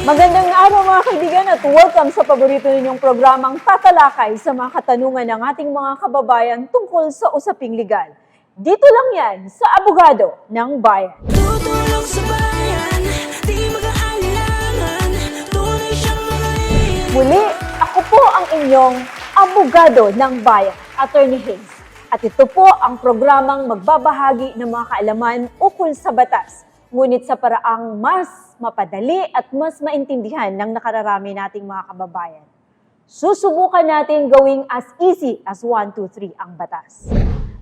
Magandang araw mga kaibigan at welcome sa paborito ninyong programang tatalakay sa mga katanungan ng ating mga kababayan tungkol sa usaping legal. Dito lang yan sa Abogado ng Bayan. Tutulong sa bayan, di mag-aalinlangan, tunay siyang mga Muli, ako po ang inyong Abogado ng Bayan, Attorney Hayes. At ito po ang programang magbabahagi ng mga kaalaman ukol sa batas, ngunit sa paraang mas mapadali at mas maintindihan ng nakararami nating mga kababayan. Susubukan natin gawing as easy as 1, 2, 3 ang batas.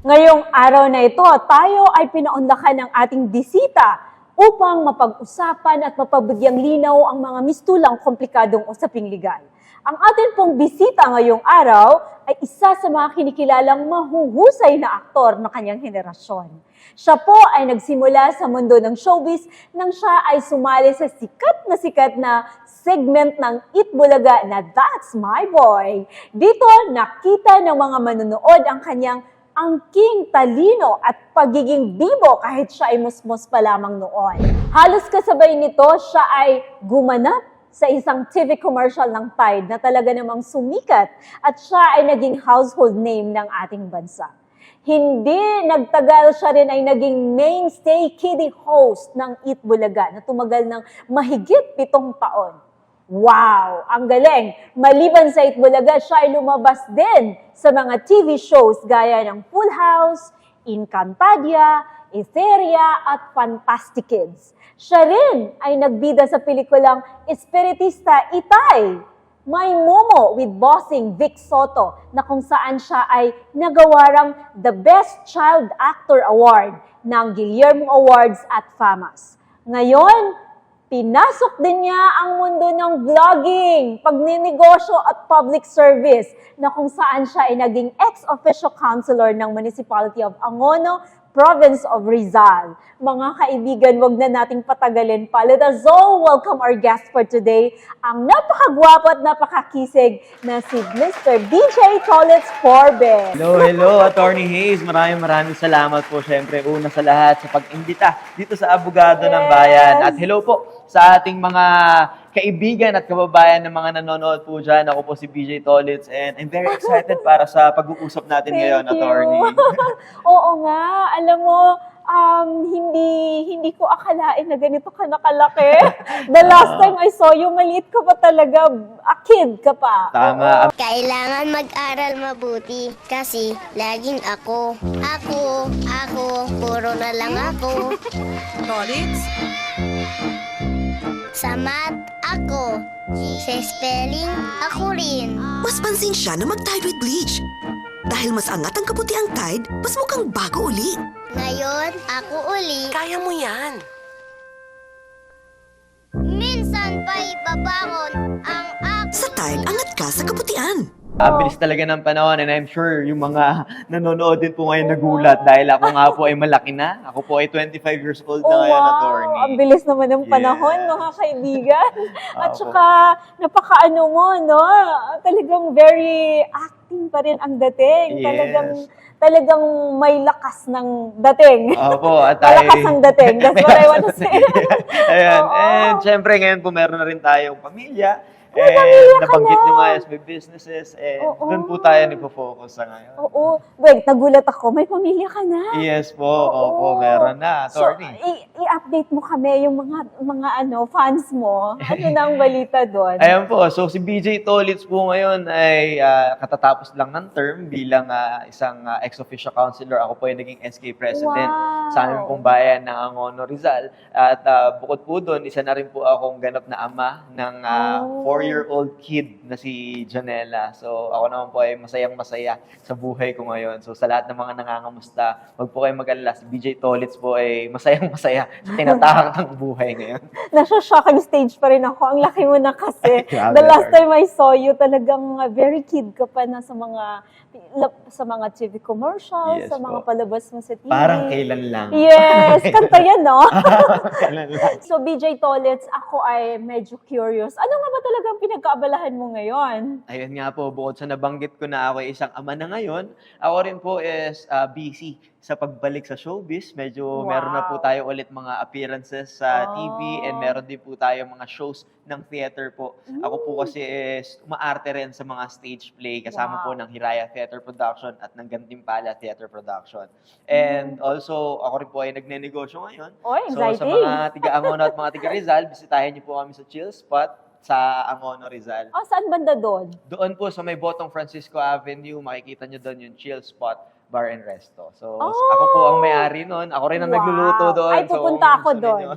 Ngayong araw na ito, tayo ay pinaunlakan ng ating bisita upang mapag-usapan at mapabigyang linaw ang mga mistulang komplikadong usaping legal. Ang atin pong bisita ngayong araw ay isa sa mga kinikilalang mahuhusay na aktor ng kanyang henerasyon. Siya po ay nagsimula sa mundo ng showbiz nang siya ay sumali sa sikat na segment ng Eat Bulaga na That's My Boy. Dito nakita ng mga manonood ang kanyang angking talino at pagiging bibo kahit siya ay musmos pa lamang noon. Halos kasabay nito, siya ay gumanap sa isang TV commercial ng Tide na talaga namang sumikat at siya ay naging household name ng ating bansa. Hindi nagtagal, siya rin ay naging mainstay kiddie host ng Eat Bulaga na tumagal ng mahigit 7 taon. Wow! Ang galing! Maliban sa Eat Bulaga, siya ay lumabas din sa mga TV shows gaya ng Full House, Encantadia, Etheria at Fantastic Kids. Siya rin ay nagbida sa pelikulang Espiritista Itay, May Momo with Bossing Vic Soto na kung saan siya ay nagawarang The Best Child Actor Award ng Guillermo Awards at FAMAS. Ngayon, pinasok din niya ang mundo ng vlogging, pagninegosyo at public service na kung saan siya ay naging ex-officio councilor ng Municipality of Angono, Province of Rizal. Mga kaibigan, wag na nating patagalin pa. Let us all welcome our guest for today, ang napakagwapo at napakakisig na si Mr. BJ Tolitz Forbes. Hello, Attorney Hayes. Maraming salamat po syempre una sa lahat sa pag-imbita dito sa Abogado ng Bayan. At hello po sa ating mga kaibigan at kababayan ng mga nanonood po dyan. Ako po si BJ Tolitz and I'm very excited para sa pag-uusap natin ngayon, Attorney. Oo nga, alam mo, hindi ko akalain na ganito ka nakalaki. The last time I saw you, maliit ka pa talaga, a kid ka pa. Tama. Kailangan mag-aral mabuti kasi laging ako, puro na lang ako. Tolitz? Sa math, ako. Sa spelling, ako rin. Mas pansin siya na mag-Tide with bleach. Dahil mas angat ang kaputiang Tide, mas mukhang bago uli. Ngayon, ako uli. Kaya mo yan. Minsan pa'y babangon ang ako. Sa Tide, angat ka sa kaputian. Ang bilis talaga ng panahon and I'm sure yung mga nanonood din po ngayon nagulat dahil ako nga po ay malaki na. Ako po ay 25 years old na ngayon, Attorney. Ang bilis naman ng panahon, Yes. mga kaibigan. At Opo. saka, napakaano mo, no? Talagang very acting pa rin ang dating. Yes. Talagang may lakas ng dating. Opo, at Malakas ang dating. That's what I want to say. Ayan. Oo. And syempre ngayon po meron na rin tayong pamilya. May pamilya ka nabanggit na. nyo nga yes, may businesses. And Oo. doon po tayo nagpo-focus sa ngayon. Oo. Wait, nagulat ako. May pamilya ka na. Yes po, opo, meron na, Attorney. So, i-update mo kami yung mga fans mo. Ano na ang balita doon? Ayan po, so si BJ Tolitz po ngayon ay katatapos lang ng term bilang isang ex-officio councilor. Ako po ay naging SK President Wow. sa aming pong bayan ng Angono, Rizal. At bukod po doon, isa na rin po akong ganap na ama ng 4-year-old kid na si Janela. So ako naman po ay masayang-masaya sa buhay ko ngayon. So sa lahat ng mga nangangamusta, wag po kayong mag-alala. Si BJ Tolitz po ay masayang-masaya sa tinatahak ng buhay ngayon. Nasa-shocking stage pa rin ako. Ang laki mo na kasi. Grabe, The last Lord. time I saw you, talagang very kid ka pa na sa mga TV commercials, Yes sa mga po. palabas mo sa TV. Parang kailan lang. Yes, kanta yan, no? Kailan lang. So, BJ Tolitz, ako ay medyo curious. Ano nga ba talagang pinagkaabalahan mo ngayon? Ayun nga po, bukod sa nabanggit ko na ako ay isang ama na ngayon, ako rin po is busy sa pagbalik sa showbiz. Medyo Wow. meron na po tayo ulit mga appearances sa Oh. TV and meron din po tayo mga shows ng theater po. Ako po kasi is umaarte rin sa mga stage play kasama Wow. po ng Hiraya Theater Production at ng Gantimpala Theater Production. And also, ako rin po ay nagnenegosyo ngayon. Oy, So sa exciting. mga tiga-Angono at mga tiga-Rizal, bisitahin niyo po kami sa Chill Spot sa Angono, Rizal. Oh, saan banda doon? Doon po sa may Botong Francisco Avenue, makikita nyo doon yung Chill Spot Bar and Resto. So, Oh! ako po ang may-ari noon. Ako rin ang Wow. nagluluto doon. Ay, pupunta kung ako gusto doon. ninyo.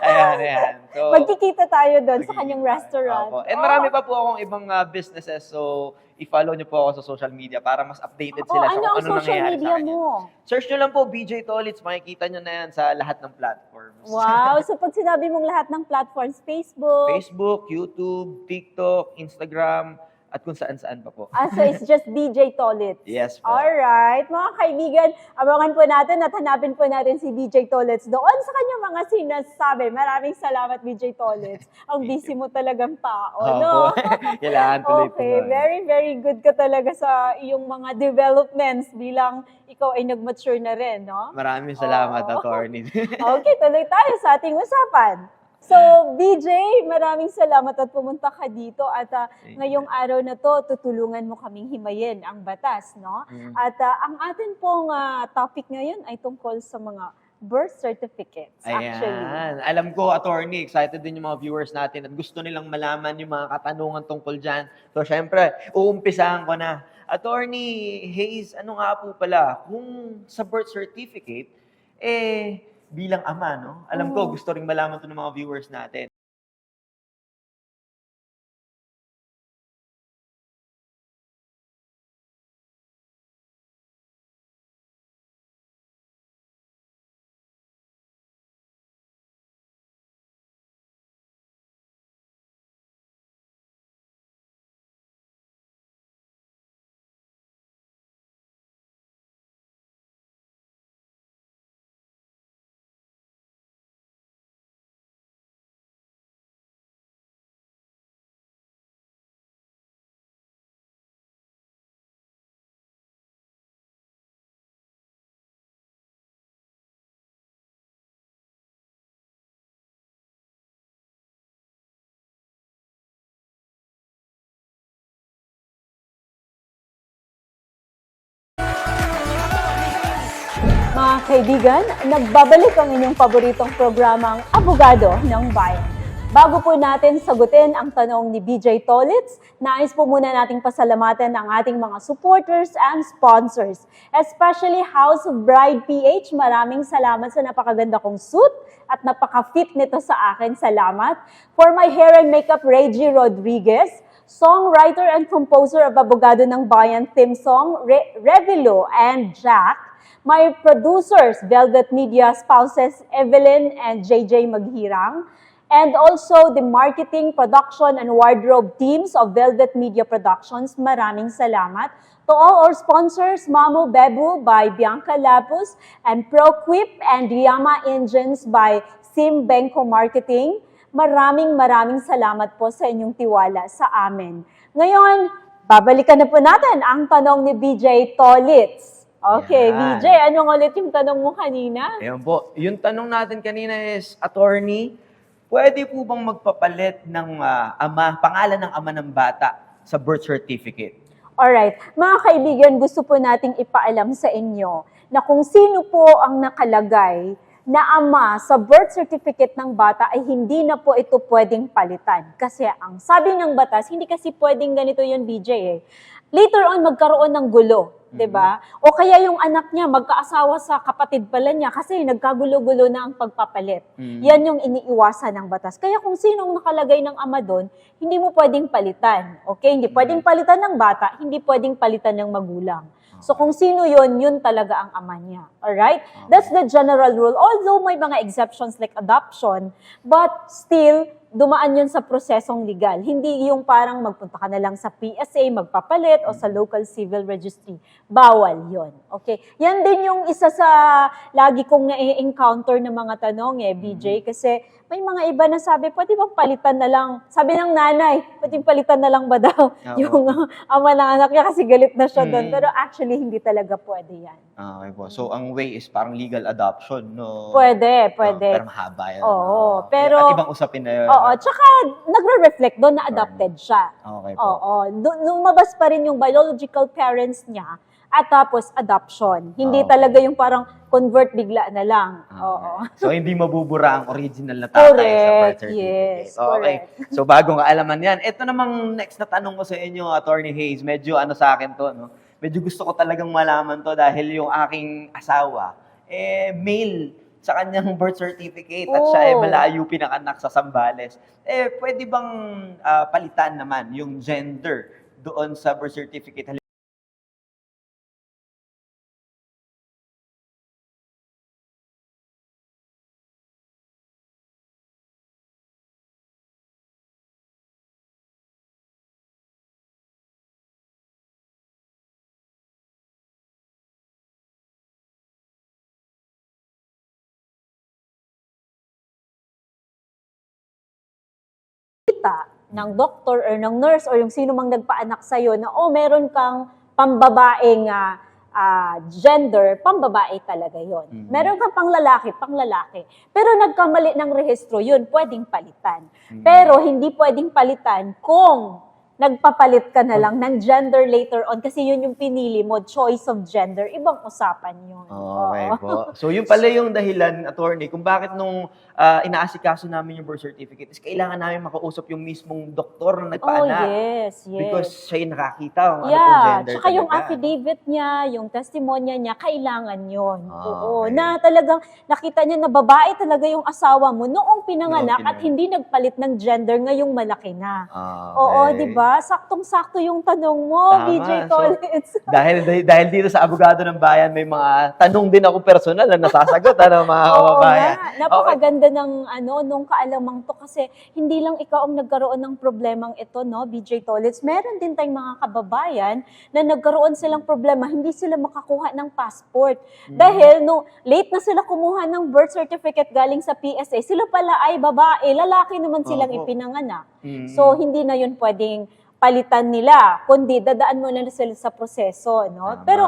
Ayan. So, Magkikita tayo doon sa kanyang restaurant. Opo. And marami pa po akong ibang businesses. So, i-follow nyo po ako sa social media para mas updated Oh, sila sa ano kung ang ano social nangyayari media sa akin. mo? Search nyo lang po BJ Tolits. Makikita nyo na yan sa lahat ng platforms. Wow, so pag sinabi mong lahat ng platforms, Facebook, Facebook, YouTube, TikTok, Instagram, at kung saan-saan pa po. so it's just DJ Tolits. Yes po. Alright, mga kaibigan, abangan po natin at hanapin po natin si DJ Tolits doon sa kanyang mga sinasabi. Maraming salamat, DJ Tolits. Ang busy mo talagang tao, no? Opo. Kailangan tuloy po. Okay, very, very good ka talaga sa iyong mga developments bilang ikaw ay nag-mature na rin, no? Maraming salamat, Oo. attorney. Okay, tuloy tayo sa ating usapan. So, BJ, maraming salamat at pumunta ka dito at Thank you. ngayong araw na to, tutulungan mo kaming himayin ang batas, no? At ang atin pong topic ngayon ay tungkol sa mga birth certificates, actually. Ayan. Alam ko, attorney, excited din yung mga viewers natin at gusto nilang malaman yung mga katanungan tungkol dyan. So, syempre, uumpisahan ko na. Attorney Hayes, ano nga po pala, kung sa birth certificate, bilang ama, no? Alam ko, gusto ring malaman to ng mga viewers natin. Mga kaibigan, nagbabalik ang inyong paboritong programang Abogado ng Bayan. Bago po natin sagutin ang tanong ni BJ Tolits, nais po muna nating pasalamatan ang ating mga supporters and sponsors. Especially House of Bride PH, maraming salamat sa napakaganda kong suit at napaka-fit nito sa akin. Salamat. For my hair and makeup, Reggie Rodriguez, songwriter and composer of Abogado ng Bayan theme song, Revilo and Jack. My producers, Velvet Media spouses Evelyn and JJ Maghirang, and also the marketing, production, and wardrobe teams of Velvet Media Productions. Maraming salamat. To all our sponsors, Mamo Bebu by Bianca Lapus, and ProQuip and Yama Engines by Sim Benko Marketing. Maraming salamat po sa inyong tiwala sa amin. Ngayon, babalikan na po natin ang tanong ni BJ Tolits. Okay, Yan. BJ, anong ulit yung tanong mo kanina? Ayan po. Yung tanong natin kanina is, attorney, pwede po bang magpapalit ng pangalan ng ama ng bata sa birth certificate? Alright, mga kaibigan, gusto po nating ipaalam sa inyo na kung sino po ang nakalagay na ama sa birth certificate ng bata ay hindi na po ito pwedeng palitan. Kasi ang sabi ng batas, hindi kasi pwedeng ganito yun, BJ eh. Later on, magkaroon ng gulo, di ba? O kaya yung anak niya, magkaasawa sa kapatid pala niya kasi nagkagulo-gulo na ang pagpapalit. Yan yung iniiwasan ng batas. Kaya kung sinong nakalagay ng ama doon, hindi mo pwedeng palitan. Okay? Hindi pwedeng palitan ng bata, hindi pwedeng palitan ng magulang. So kung sino yun talaga ang ama niya. Alright? That's the general rule. Although may mga exceptions like adoption, but still, dumaan yun sa prosesong legal. Hindi yung parang magpunta ka na lang sa PSA, magpapalit, o sa local civil registry. Bawal yun. Okay? Yan din yung isa sa lagi kong na-encounter na mga tanong BJ, kasi may mga iba na sabi, pwede bang palitan na lang? Sabi ng nanay, pwede palitan na lang ba daw yung ama ng anak niya kasi galit na siya doon. Pero actually, hindi talaga pwede yan. Okay po. So, ang way is parang legal adoption, no? Pwede. Pero mahaba yan. Oo, pero... At ibang usapin na yun. Oo, tsaka nagre-reflect doon na adopted siya. Okay po. Oo, lumabas pa rin yung biological parents niya at tapos adoption. Hindi Okay. talaga yung parang convert bigla na lang. Oo. So, hindi mabubura ang original na tatay sa birth Correct, certificate. yes, Okay. correct. So, bagong kaalaman yan. Ito namang next na tanong ko sa inyo, Attorney Hayes. Medyo sa akin to, no? Medyo gusto ko talagang malaman to dahil yung aking asawa, male sa kanyang birth certificate at siya malayo pinanganak sa Zambales. Pwede bang palitan naman yung gender doon sa birth certificate? Ng doktor or ng nurse or yung sino mang nagpaanak sa'yo na, meron kang pambabaeng gender, pambabae talaga yon. Meron kang panglalaki. Pero nagkamali ng rehistro, yun, pwedeng palitan. Pero hindi pwedeng palitan kung nagpapalit ka na lang ng gender later on kasi yun yung pinili mo, choice of gender. Ibang usapan yun. Okay Oo. po. So, yun pala yung dahilan, attorney, kung bakit nung inaasikaso namin yung birth certificate is kailangan namin makausap yung mismong doktor na nagpaanak. Yes. Because siya yung nakakita kung ano pong Yeah, gender tsaka yung talaga. affidavit niya, yung testimonya niya, kailangan yon. Oo, Okay. na talagang nakita niya na babae talaga yung asawa mo noong pinanganak Noong at hindi nagpalit ng gender ngayong malaki na. Okay. Oo, di ba? Saktong-sakto yung tanong mo, Tama. BJ So, Collins. dahil dito sa Abogado ng Bayan, may mga tanong din ako personal na nasasagot, mga Oo kababayan. nga, napakaganda ng nung kaalamang to kasi hindi lang ikaw ang nagkaroon ng problemang ito, no, BJ Collins. Meron din tayong mga kababayan na nagkaroon silang problema, hindi sila makakuha ng passport. Dahil late na sila kumuha ng birth certificate galing sa PSA, sila pala ay babae, lalaki naman silang Opo. ipinanganak. So hindi na yun pwedeng palitan nila, kundi dadaan mo na sila sa proseso, no? Tama. Pero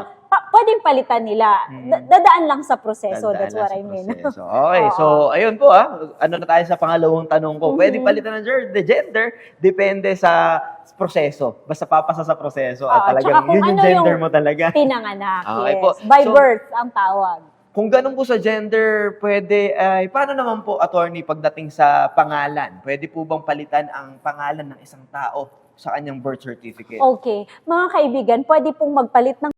pwedeng palitan nila. Dadaan lang sa proseso. Dadaan That's lang what sa I mean. proseso. Okay, Oo. so ayun po ano na tayo sa pangalawang tanong ko. Pwede palitan ng gender, depende sa proseso. Basta papasa sa proseso at Tsaka talagang kung yun yung ano gender yung mo talaga. Pinanganak, Okay yes. po. By So, birth ang tawag. Kung ganun po sa gender, pwede, paano naman po, attorney, pagdating sa pangalan? Pwede po bang palitan ang pangalan ng isang tao sa kanyang birth certificate? Okay. Mga kaibigan, pwede pong magpalit ng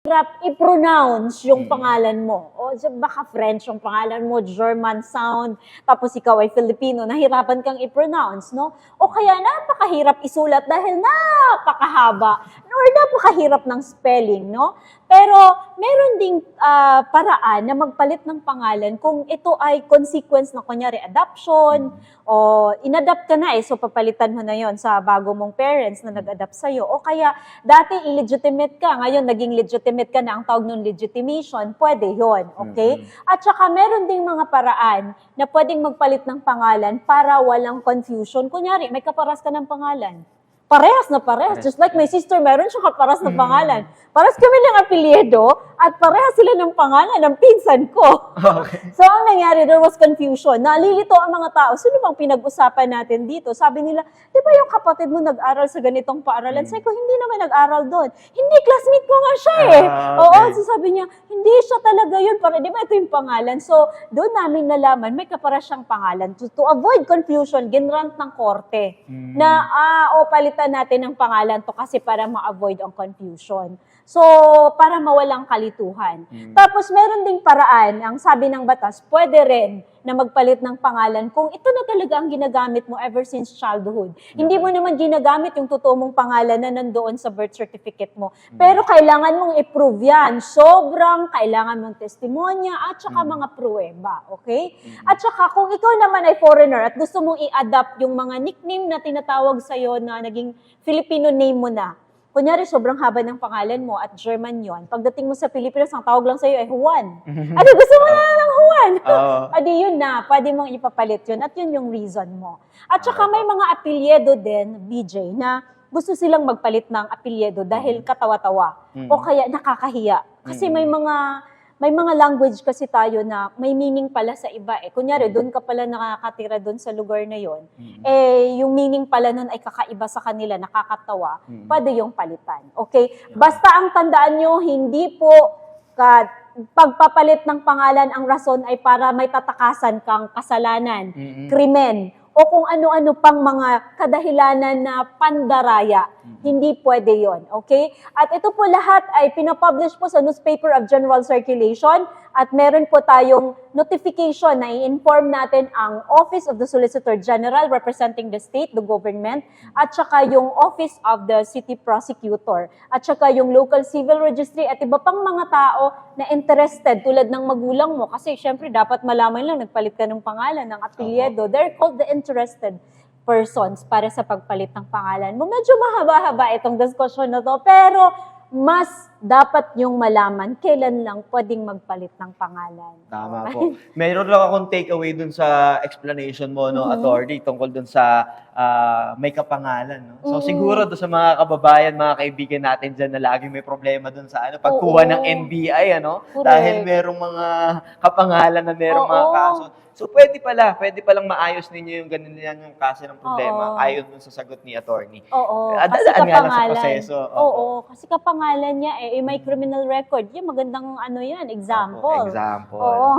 hirap i-pronounce yung pangalan mo. O baka French yung pangalan mo, German sound, tapos ikaw ay Filipino, nahirapan kang i-pronounce, no? O kaya napakahirap isulat dahil napakahaba or napakahirap ng spelling, no? Pero meron ding paraan na magpalit ng pangalan kung ito ay consequence ng kunyari adoption o inadapt ka na so papalitan mo na yon sa bago mong parents na nag-adapt sa'yo. O kaya dati illegitimate ka, ngayon naging legitimate ka na, ang tawag ng legitimation, pwede yon, okay? At saka meron ding mga paraan na pwedeng magpalit ng pangalan para walang confusion. Kunyari, may kaparas ka ng pangalan. Parehas na parehas. Just like my sister, meron siyang kaparas na pangalan. Parehas kami ng apelyido at parehas sila ng pangalan ng pinsan ko. Okay. So, ang nangyari, there was confusion. Nalilito ang mga tao. Sino bang pinag-usapan natin dito? Sabi nila, di ba yung kapatid mo nag-aral sa ganitong paaralan? Sabi ko, hindi naman nag-aral doon. Hindi, classmate ko nga siya eh. Okay. Oo, so sabi niya, hindi siya talaga yun. Di ba ito yung pangalan? So, doon namin nalaman, may kaparas siyang pangalan. To avoid confusion, ginrant ng korte na, palitan natin ang pangalan to kasi para ma-avoid ang confusion. So, para mawalang kalituhan. Tapos, meron ding paraan, ang sabi ng batas, pwede rin na magpalit ng pangalan kung ito na talaga ang ginagamit mo ever since childhood. Hindi mo naman ginagamit yung totoo mong pangalan na nandoon sa birth certificate mo. Pero kailangan mong i-prove yan. Sobrang kailangan mong testimonya at saka mga pruweba. Okay? At saka kung ikaw naman ay foreigner at gusto mong i-adapt yung mga nickname na tinatawag sa'yo na naging Filipino name mo na, kunyari, sobrang haba ng pangalan mo at German yon. Pagdating mo sa Pilipinas, ang tawag lang sa'yo ay Juan. Adi, gusto mo na ng Juan. Adi, yun na. Pwede mong ipapalit yun. At yun yung reason mo. At saka may mga apelyedo din, BJ, na gusto silang magpalit ng apelyedo dahil katawa-tawa. O kaya nakakahiya. Kasi may mga language kasi tayo na may meaning pala sa iba eh. Kunyari, doon ka pala nakakatira doon sa lugar na yon. Eh, yung meaning pala nun ay kakaiba sa kanila, nakakatawa. Pwede yung palitan. Okay? Basta ang tandaan nyo, hindi po pagpapalit ng pangalan ang rason ay para may tatakasan kang kasalanan, krimen, o kung ano-ano pang mga kadahilanan na pandaraya. Hindi pwede yon, okay? At ito po lahat ay pinapublish po sa Newspaper of General Circulation at meron po tayong notification na i-inform natin ang Office of the Solicitor General representing the state, the government, at saka yung Office of the City Prosecutor, at saka yung Local Civil Registry at iba pang mga tao na interested tulad ng magulang mo. Kasi syempre dapat malaman lang, nagpalit ka ng pangalan, ng apelyedo. They're called the interested persons para sa pagpalit ng pangalan mo. Medyo mahaba-haba itong diskusyon na to, pero mas dapat yung malaman kailan lang pwedeng magpalit ng pangalan. Tama po. Meron lang akong takeaway dun sa explanation mo, no, attorney, tungkol dun sa may kapangalan. No? So siguro doon sa mga kababayan, mga kaibigan natin dyan na laging may problema dun sa pagkuha ng NBI, Correct. dahil merong mga kapangalan na merong mga kaso. So pwede palang maayos ninyo yung ganun yan yung kasi ng problema ayon dun sa sagot ni attorney. Oo, Dadaan kasi nga lang sa kapangalan. proseso. Oo, kasi kapangalan niya may criminal record. Yung magandang example. Example. Oo.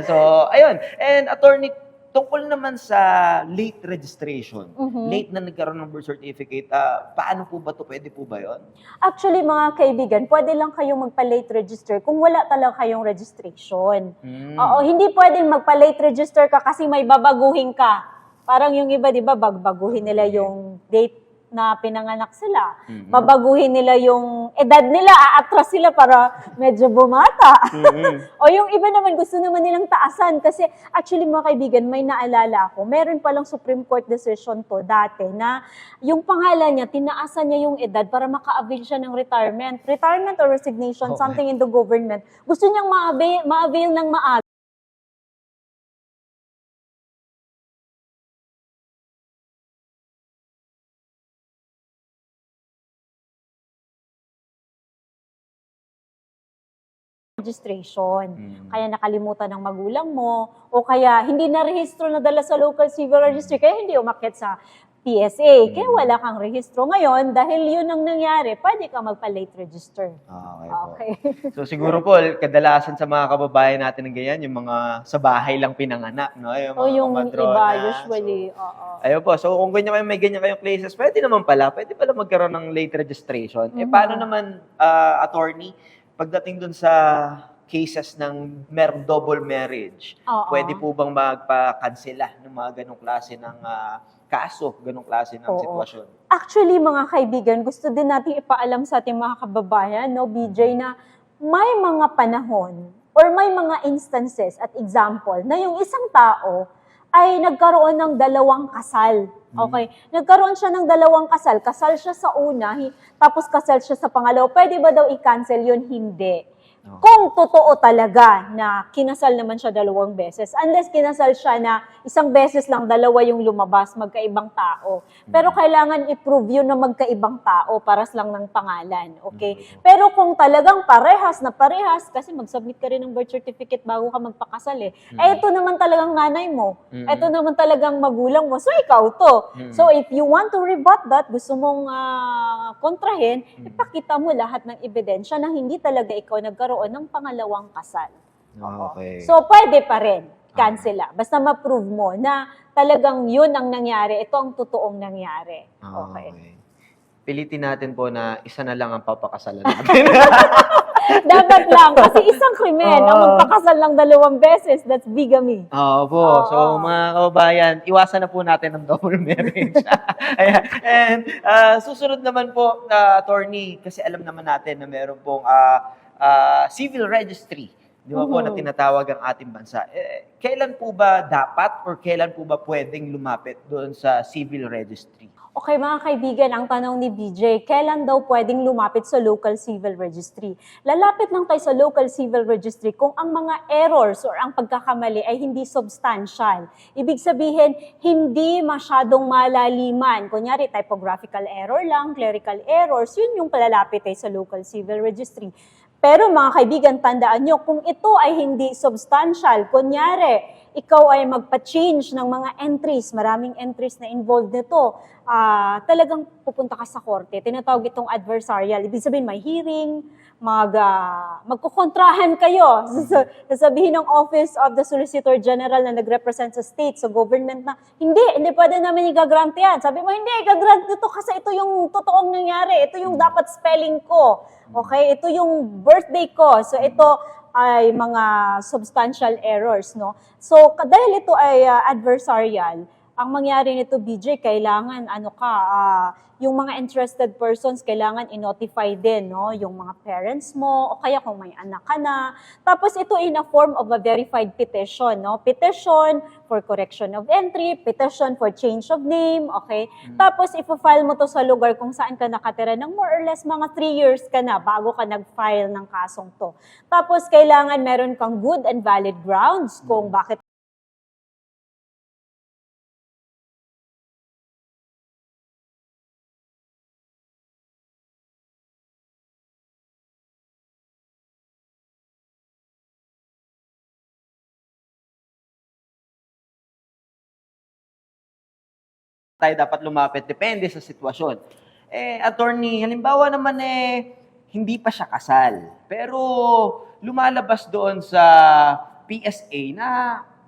So, ayun. And attorney, tungkol naman sa late registration, late na nagkaroon ng birth certificate, paano po ba to? Pwede po ba yun? Actually, mga kaibigan, pwede lang kayong magpa-late register kung wala talaga kayong registration. Oo, hindi pwedeng magpa-late register ka kasi may babaguhin ka. Parang yung iba, di ba, baguhin nila yung date na pinanganak sila. Babaguhin nila yung edad nila, aatras sila para medyo bumata. O yung iba naman, gusto naman nilang taasan. Kasi actually mga kaibigan, may naalala ako, meron palang Supreme Court decision to dati na yung pangalan niya, tinaasan niya yung edad para maka-avail siya ng retirement. Retirement or resignation, something in the government. Gusto niyang ma-avail ng maaga. Registration. Kaya nakalimutan ng magulang mo, o kaya hindi na-rehistro na dala sa local civil registry, kaya hindi umakyat sa PSA. Kaya wala kang rehistro ngayon, dahil yun ang nangyari, pwede ka magpa-late register. Okay. So siguro po, kadalasan sa mga kababayan natin ng ganyan, yung mga sa bahay lang pinanganak, no? Yung mga Yung komadrona. iba, usually. Ayun po. So kung may ganyan kayong places, pwede pala magkaroon ng late registration. Paano naman, attorney, pagdating dun sa cases ng double marriage, pwede po bang magpa-cancela ng mga ganong klase ng kaso, ganong klase ng sitwasyon? Actually, mga kaibigan, gusto din natin ipaalam sa ating mga kababayan, no, BJ, na may mga panahon or may mga instances at example na yung isang tao ay nagkaroon ng dalawang kasal. Okay? Nagkaroon siya ng dalawang kasal. Kasal siya sa una, tapos kasal siya sa pangalawa. Pwede ba daw i-cancel yun? Hindi. Kung totoo talaga na kinasal naman siya dalawang beses. Unless kinasal siya na isang beses lang, dalawa yung lumabas, magkaibang tao. Pero kailangan i-prove yun na magkaibang tao, paras lang ng pangalan. Okay? Pero kung talagang parehas na parehas, kasi mag-submit ka rin ng birth certificate bago ka magpakasal eh. Ito naman talagang nanay mo. Ito naman talagang magulang mo. So, ikaw to. So, if you want to rebut that, gusto mong kontrahin, ipakita mo lahat ng ebidensya na hindi talaga ikaw nagkaroon ng pangalawang kasal. Okay. So, pwede pa rin cancela. Basta ma-prove mo na talagang yun ang nangyari, ito ang totoong nangyari. Okay. Pilitin natin po na isa na lang ang papakasalan natin. Dapat lang. Kasi isang krimen ang magpakasal ng 2 beses. That's bigamy. Opo. So, mga kababayan, iwasan na po natin ang double marriage. Ayan. And susunod naman po, attorney, kasi alam naman natin na meron pong civil registry, di ba po, na tinatawag ang ating bansa. Kailan po ba dapat or kailan po ba pwedeng lumapit doon sa civil registry? Okay, mga kaibigan, ang tanong ni BJ, kailan daw pwedeng lumapit sa local civil registry? Lalapit lang tayo sa local civil registry kung ang mga errors or ang pagkakamali ay hindi substantial. Ibig sabihin, hindi masyadong malaliman. Kunyari, typographical error lang, clerical errors, yun yung palalapit tayo sa local civil registry. Pero mga kaibigan, tandaan nyo, kung ito ay hindi substantial, kunyari, ikaw ay magpa-change ng mga entries, maraming entries na involved nito, talagang pupunta ka sa korte. Tinatawag itong adversarial. Ibig sabihin, may hearing, magkukontrahan kayo. Sasabihin ng Office of the Solicitor General na nag-represent sa state, sa government na, hindi pwede namin i-grant yan. Sabi mo, hindi, i-grant ito kasi ito yung totoong nangyari. Ito yung dapat spelling ko. Okay? Ito yung birthday ko. So, ito ay mga substantial errors, no? So, dahil ito ay adversarial, ang mangyari nito, BJ, kailangan, yung mga interested persons, kailangan i-notify din, no? Yung mga parents mo, o kaya kung may anak ka na. Tapos ito in a form of a verified petition, no? Petition for correction of entry, petition for change of name, okay? Tapos ipo-file mo to sa lugar kung saan ka nakatira ng more or less mga 3 years ka na bago ka nag-file ng kasong to. Tapos kailangan meron kang good and valid grounds kung bakit tayo dapat lumapit, depende sa sitwasyon. Attorney, halimbawa naman hindi pa siya kasal, pero lumalabas doon sa PSA na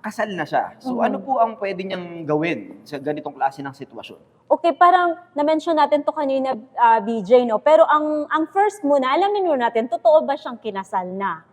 kasal na siya. So ano po ang pwede niyang gawin sa ganitong klase ng sitwasyon? Okay, parang na-mention natin to kanina, BJ, no? Pero ang first muna, alamin muna natin, totoo ba siyang kinasal na?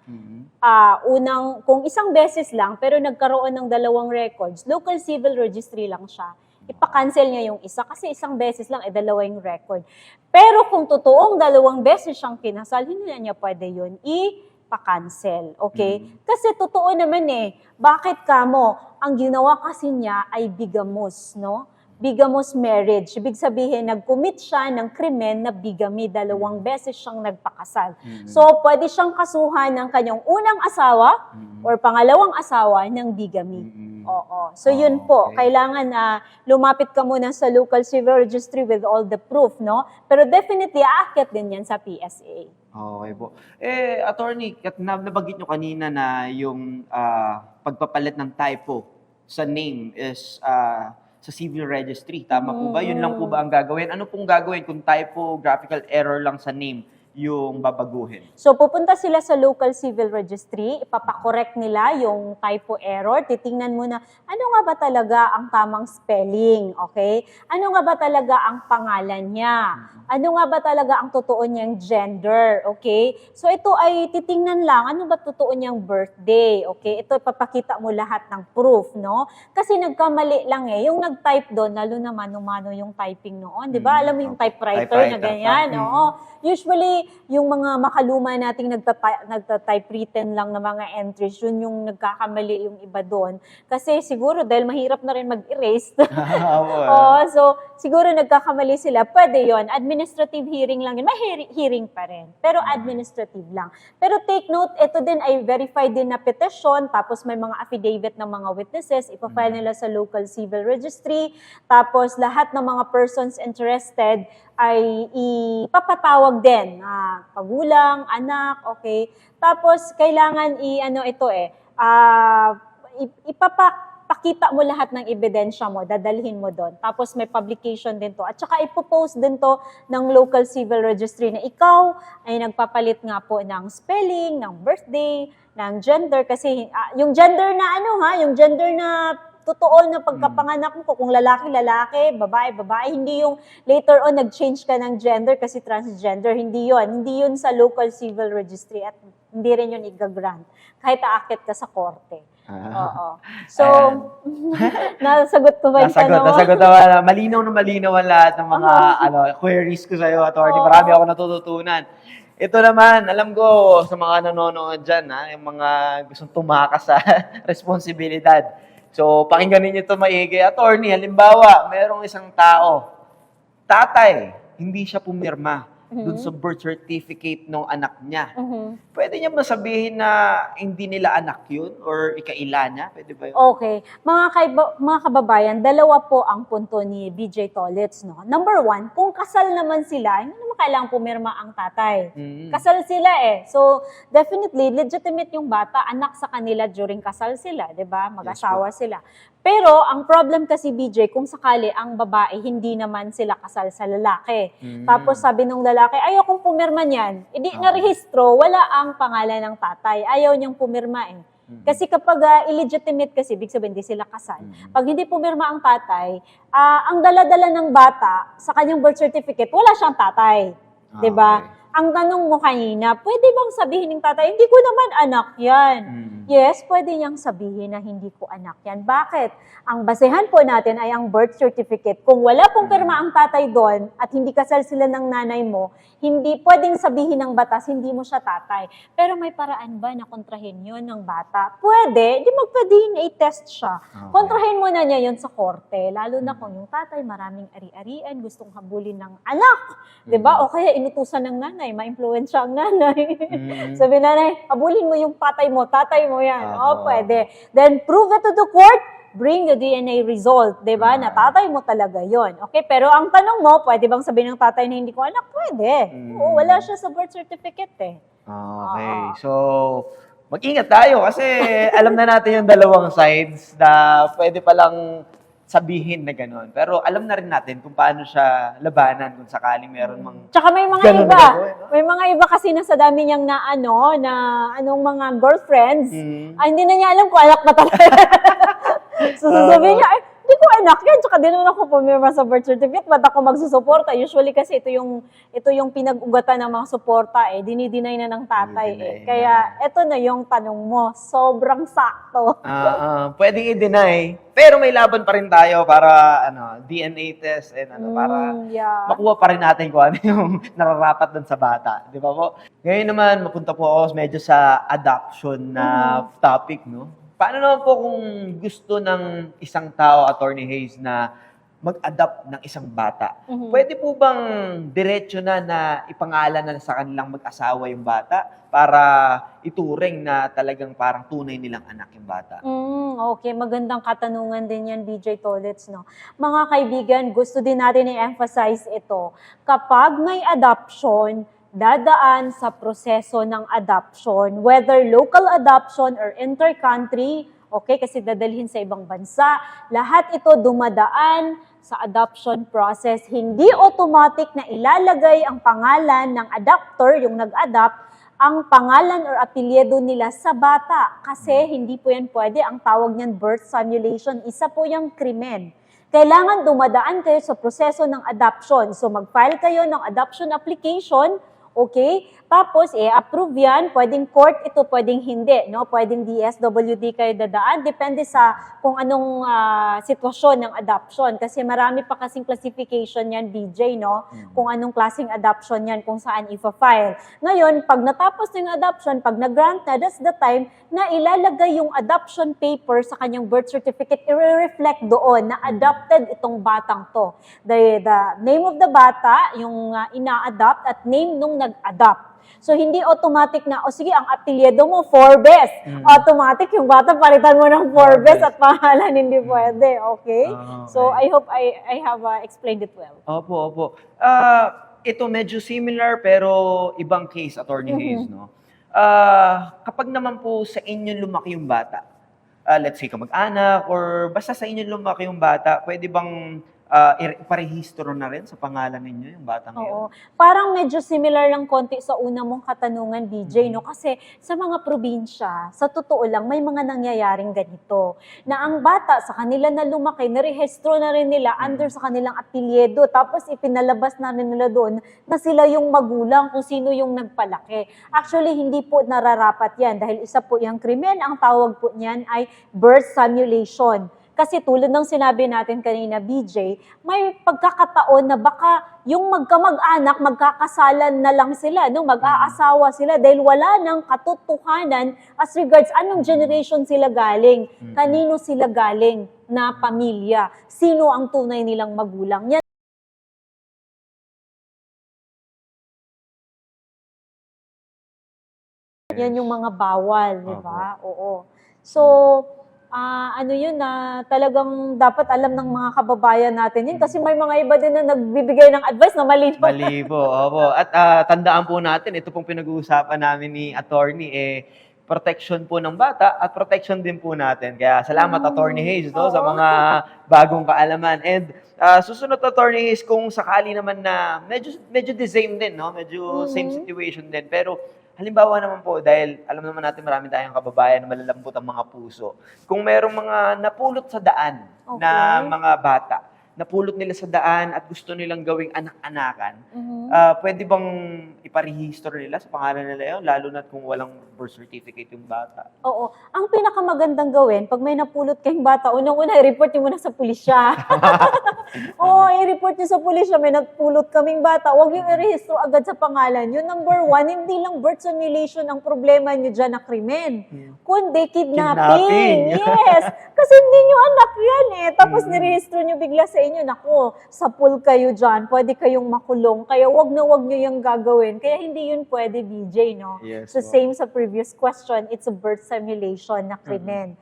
Kung isang beses lang, pero nagkaroon ng 2 records, local civil registry lang siya. Ipa-cancel niya yung isa kasi isang beses lang, 2 yung record. Pero kung totoong 2 beses siyang kinasal, hindi na niya pwede yun ipa-cancel, okay? Kasi totoo naman bakit kamo? Ang ginawa kasi niya ay bigamos, no? Bigamous marriage. Ibig sabihin, nag-commit siya ng krimen na bigamy. 2 beses siyang nagpakasal. So, pwede siyang kasuhan ng kanyang unang asawa or pangalawang asawa ng bigamy. Oo. So, yun po. Okay. Kailangan na lumapit ka muna sa local civil registry with all the proof, no? Pero definitely, aakyat din yan sa PSA. Okay po. Attorney, nabanggit nyo kanina na yung pagpapalit ng typo sa name is sa civil registry. Tama po ba? Yun lang po ba ang gagawin? Ano pong gagawin kung typographical error lang sa name yung babaguhin? So, pupunta sila sa local civil registry, ipapakorek nila yung typo error, titingnan muna, ano nga ba talaga ang tamang spelling, okay? Ano nga ba talaga ang pangalan niya? Ano nga ba talaga ang totoo niyang gender, okay? So, ito ay titingnan lang, ano ba totoo niyang birthday, okay? Ito, ipapakita mo lahat ng proof, no? Kasi nagkamali lang yung nag-type doon, lalo na mano-mano yung typing noon, di ba? Alam mo yung typewriter na ganyan, oo. Usually, yung mga makaluma nating nagta-type written lang na mga entries, yun yung nagkakamali yung iba doon. Kasi siguro dahil mahirap na rin mag-erase. So siguro nagkakamali sila. Pwede yon, administrative hearing lang yun. May hearing pa rin, pero administrative lang. Pero take note, ito din ay verified din na petition, tapos may mga affidavit ng mga witnesses, ipafile nila sa local civil registry, tapos lahat ng mga persons interested ay ipapatawag din, pagulang, anak, okay? Tapos, kailangan ipapakita mo lahat ng ebidensya mo, dadalhin mo doon. Tapos, may publication din to. At saka, ipopost din to ng local civil registry na ikaw ay nagpapalit nga po ng spelling, ng birthday, ng gender. Kasi, yung gender na yung gender na totoo na pagkapanganak mo, kung lalaki, lalaki, babae, babae, hindi yung later on nag-change ka ng gender kasi transgender, hindi yun. Hindi yun sa local civil registry at hindi rin yun i-grant kahit aakit ka sa korte. Oo. So, nasagot ko ba yung tanong mo? Nasagot naman. Malinaw na malinaw ang lahat ng mga queries ko sa'yo, attorney. Marami ako natututunan. Ito naman, alam ko sa mga nanonood dyan, yung mga gustong tumakas sa responsibilidad. So, pakinggan ninyo ito maigi. Attorney, halimbawa, merong isang tao, tatay, hindi siya pumirma dun sa birth certificate ng anak niya. Pwede niya masabihin na hindi nila anak yun or ikaila niya? Pwede ba yun? Okay. Mga kababayan, dalawa po ang punto ni BJ Tolets, no? Number one, kung kasal naman sila, hindi naman kailangang pumirma ang tatay. Kasal sila eh. So, definitely, legitimate yung bata, anak sa kanila during kasal sila, di ba? Mag-asawa sila. Pero, ang problem kasi, BJ, kung sakali ang babae, hindi naman sila kasal sa lalaki. Tapos sabi nung lalaki, ayaw kong pumirma niyan. Hindi narehistro, wala ang pangalan ng tatay. Ayaw niyang pumirma eh. Kasi kapag illegitimate kasi, ibig sabihin, hindi sila kasal. Pag hindi pumirma ang tatay, ang dala-dala ng bata sa kanyang birth certificate, wala siyang tatay. Diba? Ang tanong mo kanina, pwede bang sabihin ng tatay, hindi ko naman anak yan. Yes, pwede niyang sabihin na hindi ko anak yan. Bakit? Ang basehan po natin ay ang birth certificate. Kung wala pong pirma ang tatay doon at hindi kasal sila ng nanay mo, hindi pwedeng sabihin ng batas, hindi mo siya tatay. Pero may paraan ba na kontrahin yun ng bata? Pwede, di mag-DNA test siya. Kontrahin mo na niya yun sa korte, lalo na kung yung tatay maraming ari-arian, gustong habulin ng anak. Diba? O kaya inutusan ng nanay, ma-influensya ang nanay. Sabi nanay, habulin mo yung tatay mo yan. Pwede. Then prove it to the court, bring the DNA result, di ba? Na tatay mo talaga yon. Okay, pero ang tanong mo, pwede bang sabihin ng tatay na hindi ko anak? Pwede. Oo, wala siya sa birth certificate eh. Okay. So, mag-ingat tayo kasi alam na natin yung dalawang sides na pwede palang sabihin na gano'n. Pero alam na rin natin kung paano siya labanan kung sakaling meron mang Tsaka may mga ganun iba. na gagawin, no? May mga iba kasi na sa dami niyang anong mga girlfriends, hindi na niya alam kung anak na talaga. So, sasabihin niya, hindi ko anak yan. Tsaka di naman ako pumirma sa birth certificate. Ba't ako magsusuporta? Usually kasi ito yung pinag-ugatan ng mga suporta eh. Dinideny na ng tatay eh. Kaya ito na yung tanong mo. Sobrang sakto. pwedeng i-deny, pero may laban pa rin tayo para DNA test and para makuha pa rin natin kung ano yung nararapat dun sa bata. Di ba po? Ngayon naman, mapunta po ako medyo sa adoption na topic, no? Paano naman po kung gusto ng isang tao, Attorney Hayes, na mag-adopt ng isang bata? Pwede po bang diretso na ipangalan na sa kanilang mag-asawa yung bata para ituring na talagang parang tunay nilang anak yung bata? Okay, magandang katanungan din yan, BJ Tolets, no? Mga kaibigan, gusto din natin i-emphasize ito. Kapag may adoption, dadaan sa proseso ng adoption, whether local adoption or inter-country, okay, kasi dadalhin sa ibang bansa, lahat ito dumadaan sa adoption process. Hindi automatic na ilalagay ang pangalan ng adopter, yung nag-adopt, ang pangalan or apelyido nila sa bata. Kasi hindi po yan pwede. Ang tawag niyan birth simulation. Isa po yung krimen. Kailangan dumadaan kayo sa proseso ng adoption. So mag-file kayo ng adoption application. Okay? Tapos, approve yan. Pwedeng court ito, pwedeng hindi. No? Pwedeng DSWD kayo dadaan. Depende sa kung anong sitwasyon ng adoption. Kasi marami pa kasing classification yan, BJ, no? Kung anong klaseng adoption yan, kung saan ifa-file. Ngayon, pag natapos ng adoption, pag nag-grant na, that's the time na ilalagay yung adoption paper sa kanyang birth certificate, i-reflect doon na adopted itong batang to. The name of the bata, yung ina-adopt, at name nung nag-adopt. So, hindi automatic na, sige, ang apelyido mo, Forbes. Automatic, yung bata, palitan mo ng Forbes at pangalan, hindi pwede. Okay? So, I hope I have explained it well. Opo. Ito medyo similar pero ibang case, Attorney Hayes, no? Kapag naman po sa inyo lumaki yung bata, let's say kamag-anak or basta sa inyo lumaki yung bata, pwede bang iparehistro na rin sa pangalan ninyo yung batang Oo. yun? Parang medyo similar lang konti sa una mong katanungan, DJ, no? Kasi sa mga probinsya, sa totoo lang, may mga nangyayaring ganito. Na ang bata, sa kanila na lumaki, narehistro na rin nila under sa kanilang apelyido. Tapos ipinalabas na rin nila doon na sila yung magulang kung sino yung nagpalaki. Actually, hindi po nararapat yan dahil isa po yung krimen. Ang tawag po niyan ay birth simulation. Kasi tulad ng sinabi natin kanina, BJ, may pagkakataon na baka yung magkamag-anak, magkakasalan na lang sila, no? Mag-aasawa sila dahil wala ng katotohanan as regards anong generation sila galing, kanino sila galing na pamilya, sino ang tunay nilang magulang. Yan yung mga bawal, di ba? Oo. So, ano yun na talagang dapat alam ng mga kababayan natin yun kasi may mga iba din na nagbibigay ng advice na mali po. Mali po, opo. At tandaan po natin, ito pong pinag-uusapan namin ni attorney, protection po ng bata at protection din po natin. Kaya salamat Attorney Hayes no, sa mga bagong kaalaman. And susunod Attorney Hayes, kung sakali naman na medyo the same din, no? Medyo same situation din. Pero halimbawa naman po, dahil alam naman natin marami tayong kababayan na malalambot ang mga puso. Kung merong mga napulot sa daan na mga bata, napulot nila sa daan at gusto nilang gawing anak-anakan, pwede bang iparehistro nila sa pangalan nila yun, lalo na kung walang birth certificate yung bata? Oo. Ang pinakamagandang gawin, pag may napulot kayong bata, unang-una, i-report nyo muna sa pulisya. Oo, i-report nyo sa pulisya, may napulot kaming bata, huwag yung i-rehistro agad sa pangalan nyo. Number one, hindi lang birth simulation ang problema nyo dyan na krimen, kundi kidnapping. Yes! Kasi hindi nyo anak yan eh. Tapos nirehistro nyo bigla sa inyo, nako, sapul kayo dyan, pwede kayong makulong, kaya wag na wag nyo yung gagawin. Kaya hindi yun pwede, BJ, no? Yes, So same sa previous question, it's a birth simulation na krimen.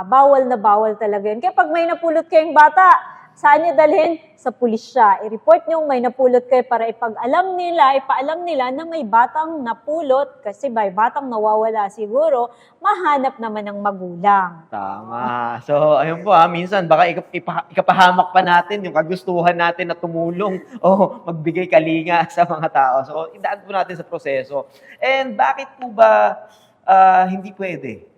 Bawal na bawal talaga yun. Kaya pag may napulot kayong bata, saan nyo dalhin? Sa pulisya. I-report nyo may napulot kayo para ipaalam nila na may batang napulot kasi may batang nawawala siguro, mahanap naman ng magulang. Tama. So, ayun po minsan baka ikapahamak pa natin yung kagustuhan natin na tumulong o magbigay kalinga sa mga tao. So, idaan po natin sa proseso. And bakit po ba hindi pwede?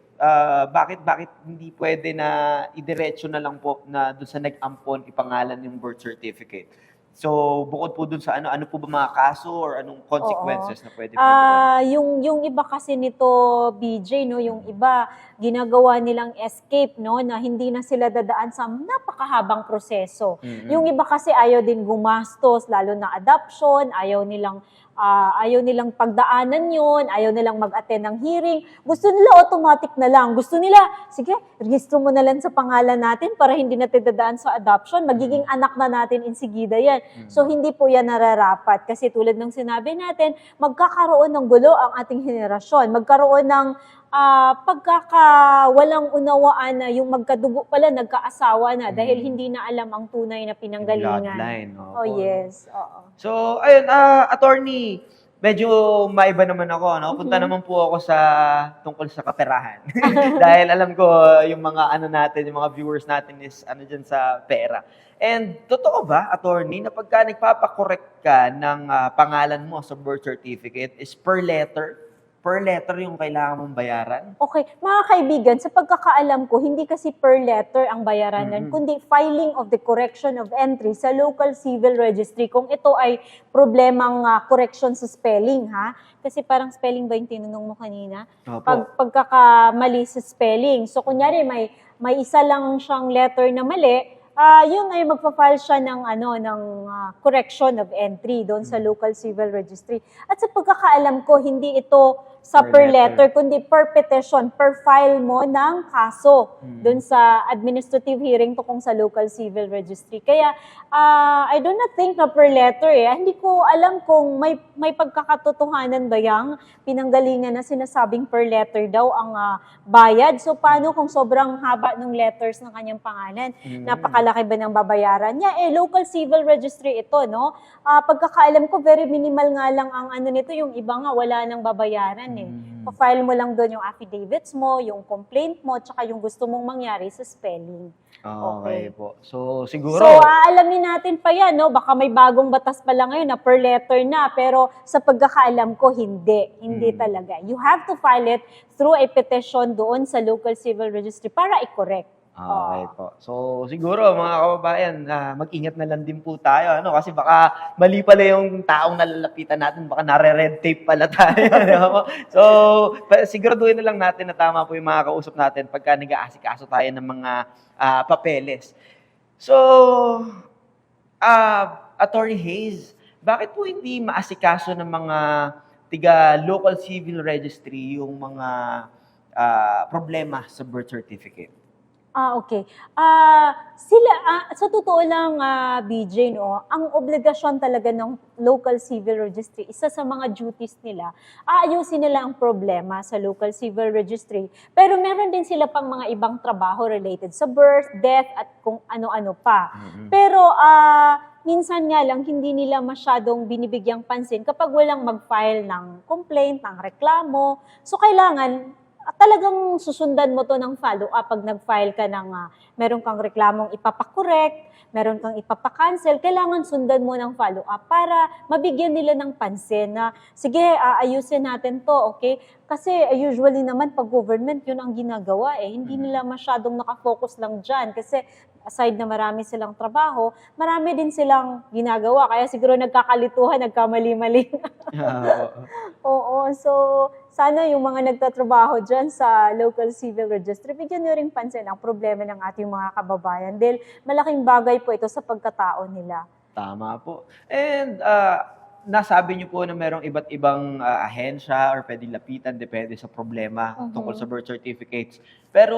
Bakit hindi pwede na idiretso na lang po na doon sa nag-ampon ipangalan yung birth certificate? So, bukod po doon sa ano po ba mga kaso or anong consequences na pwede po? Yung iba kasi nito, BJ, no, yung iba ginagawa nilang escape, no, na hindi na sila dadaan sa napakahabang proseso. Yung iba kasi ayaw din gumastos, lalo na adoption, ayaw nilang pagdaanan yun, ayaw nilang mag-attend ng hearing. Gusto nila automatic na lang. Gusto nila, sige, registro mo na lang sa pangalan natin para hindi natin dadaan sa adoption. Magiging anak na natin insigida yan. So, hindi po yan nararapat. Kasi tulad ng sinabi natin, magkakaroon ng gulo ang ating henerasyon. Magkaroon ng walang unawaan na yung magkadugo pala, nagkaasawa na dahil hindi na alam ang tunay na pinanggalingan. Bloodline. Oh, yes. Oo. So, ayun, attorney, medyo maiba naman ako, no? Punta naman po ako tungkol sa kaperahan. Dahil alam ko, yung mga natin, yung mga viewers natin is dyan sa pera. And totoo ba, attorney, na pagka nagpapakorek ka ng pangalan mo sa birth certificate is per letter? Per letter yung kailangan mong bayaran? Okay, mga kaibigan, sa pagkakaalam ko, hindi kasi per letter ang bayaranan, kundi filing of the correction of entry sa local civil registry. Kung ito ay problemang correction sa spelling, ha? Kasi parang spelling ba yung tinanong mo kanina? Opo. Pagkakamali sa spelling. So, kunyari, may isa lang siyang letter na mali, yun ay magpa-file siya ng correction of entry doon sa local civil registry. At sa pagkakaalam ko, hindi ito sa per letter, kundi per petition, per file mo ng kaso doon sa administrative hearing tukong sa local civil registry. Kaya, I do not think na per letter Hindi ko alam kung may pagkakatotohanan ba yung pinanggalingan na sinasabing per letter daw ang bayad. So, paano kung sobrang haba ng letters ng kanyang pangalan? Napakalaki ba ng babayaran niya? Local civil registry ito, no? Pagkakaalam ko, very minimal nga lang ang nito, yung iba nga wala nang babayaran Pa-file mo lang doon yung affidavits mo, yung complaint mo, tsaka yung gusto mong mangyari sa spelling. Okay Okay. po. So, siguro, So, aalamin natin pa yan, no? Baka may bagong batas pa lang ngayon na per letter na, pero sa pagkakaalam ko, hindi. Hindi talaga. You have to file it through a petition doon sa local civil registry para i-correct. okay po. So, siguro, mga kababayan, mag-ingat na lang din po tayo. Ano? Kasi baka mali pala yung taong nalalapitan natin. Baka nare-red tape pala tayo. Ano? So, siguraduhin na lang natin na tama po yung mga kausap natin pagka nag-aasikaso tayo ng mga papeles. So, Attorney Hayes, bakit po hindi maasikaso ng mga tiga local civil registry yung mga problema sa birth certificate? Okay. Sa totoo lang, BJ, no, ang obligasyon talaga ng local civil registry, isa sa mga duties nila, aayusin nila ang problema sa local civil registry. Pero meron din sila pang mga ibang trabaho related sa birth, death, at kung ano-ano pa. Pero minsan nga lang, hindi nila masyadong binibigyang pansin kapag walang mag-file ng complaint, ng reklamo. So, kailangan talagang susundan mo to ng follow-up pag nag-file ka ng meron kang reklamong ipapakorek, meron kang ipapakancel, kailangan sundan mo ng follow-up para mabigyan nila ng pansin na, sige, ayusin natin to, okay? Kasi usually naman pag government, yun ang ginagawa eh. Hindi nila masyadong nakafocus lang dyan kasi aside na marami silang trabaho, marami din silang ginagawa. Kaya siguro nagkakalituhan, nagkamali-mali. Oo, so sana yung mga nagtatrabaho dyan sa local civil registry, bigyan nyo rin pansin ang problema ng ating mga kababayan dahil malaking bagay po ito sa pagkatao nila. Tama po. And nasabi niyo po na merong iba't ibang ahensya or pwedeng lapitan, depende sa problema tungkol sa birth certificates. Pero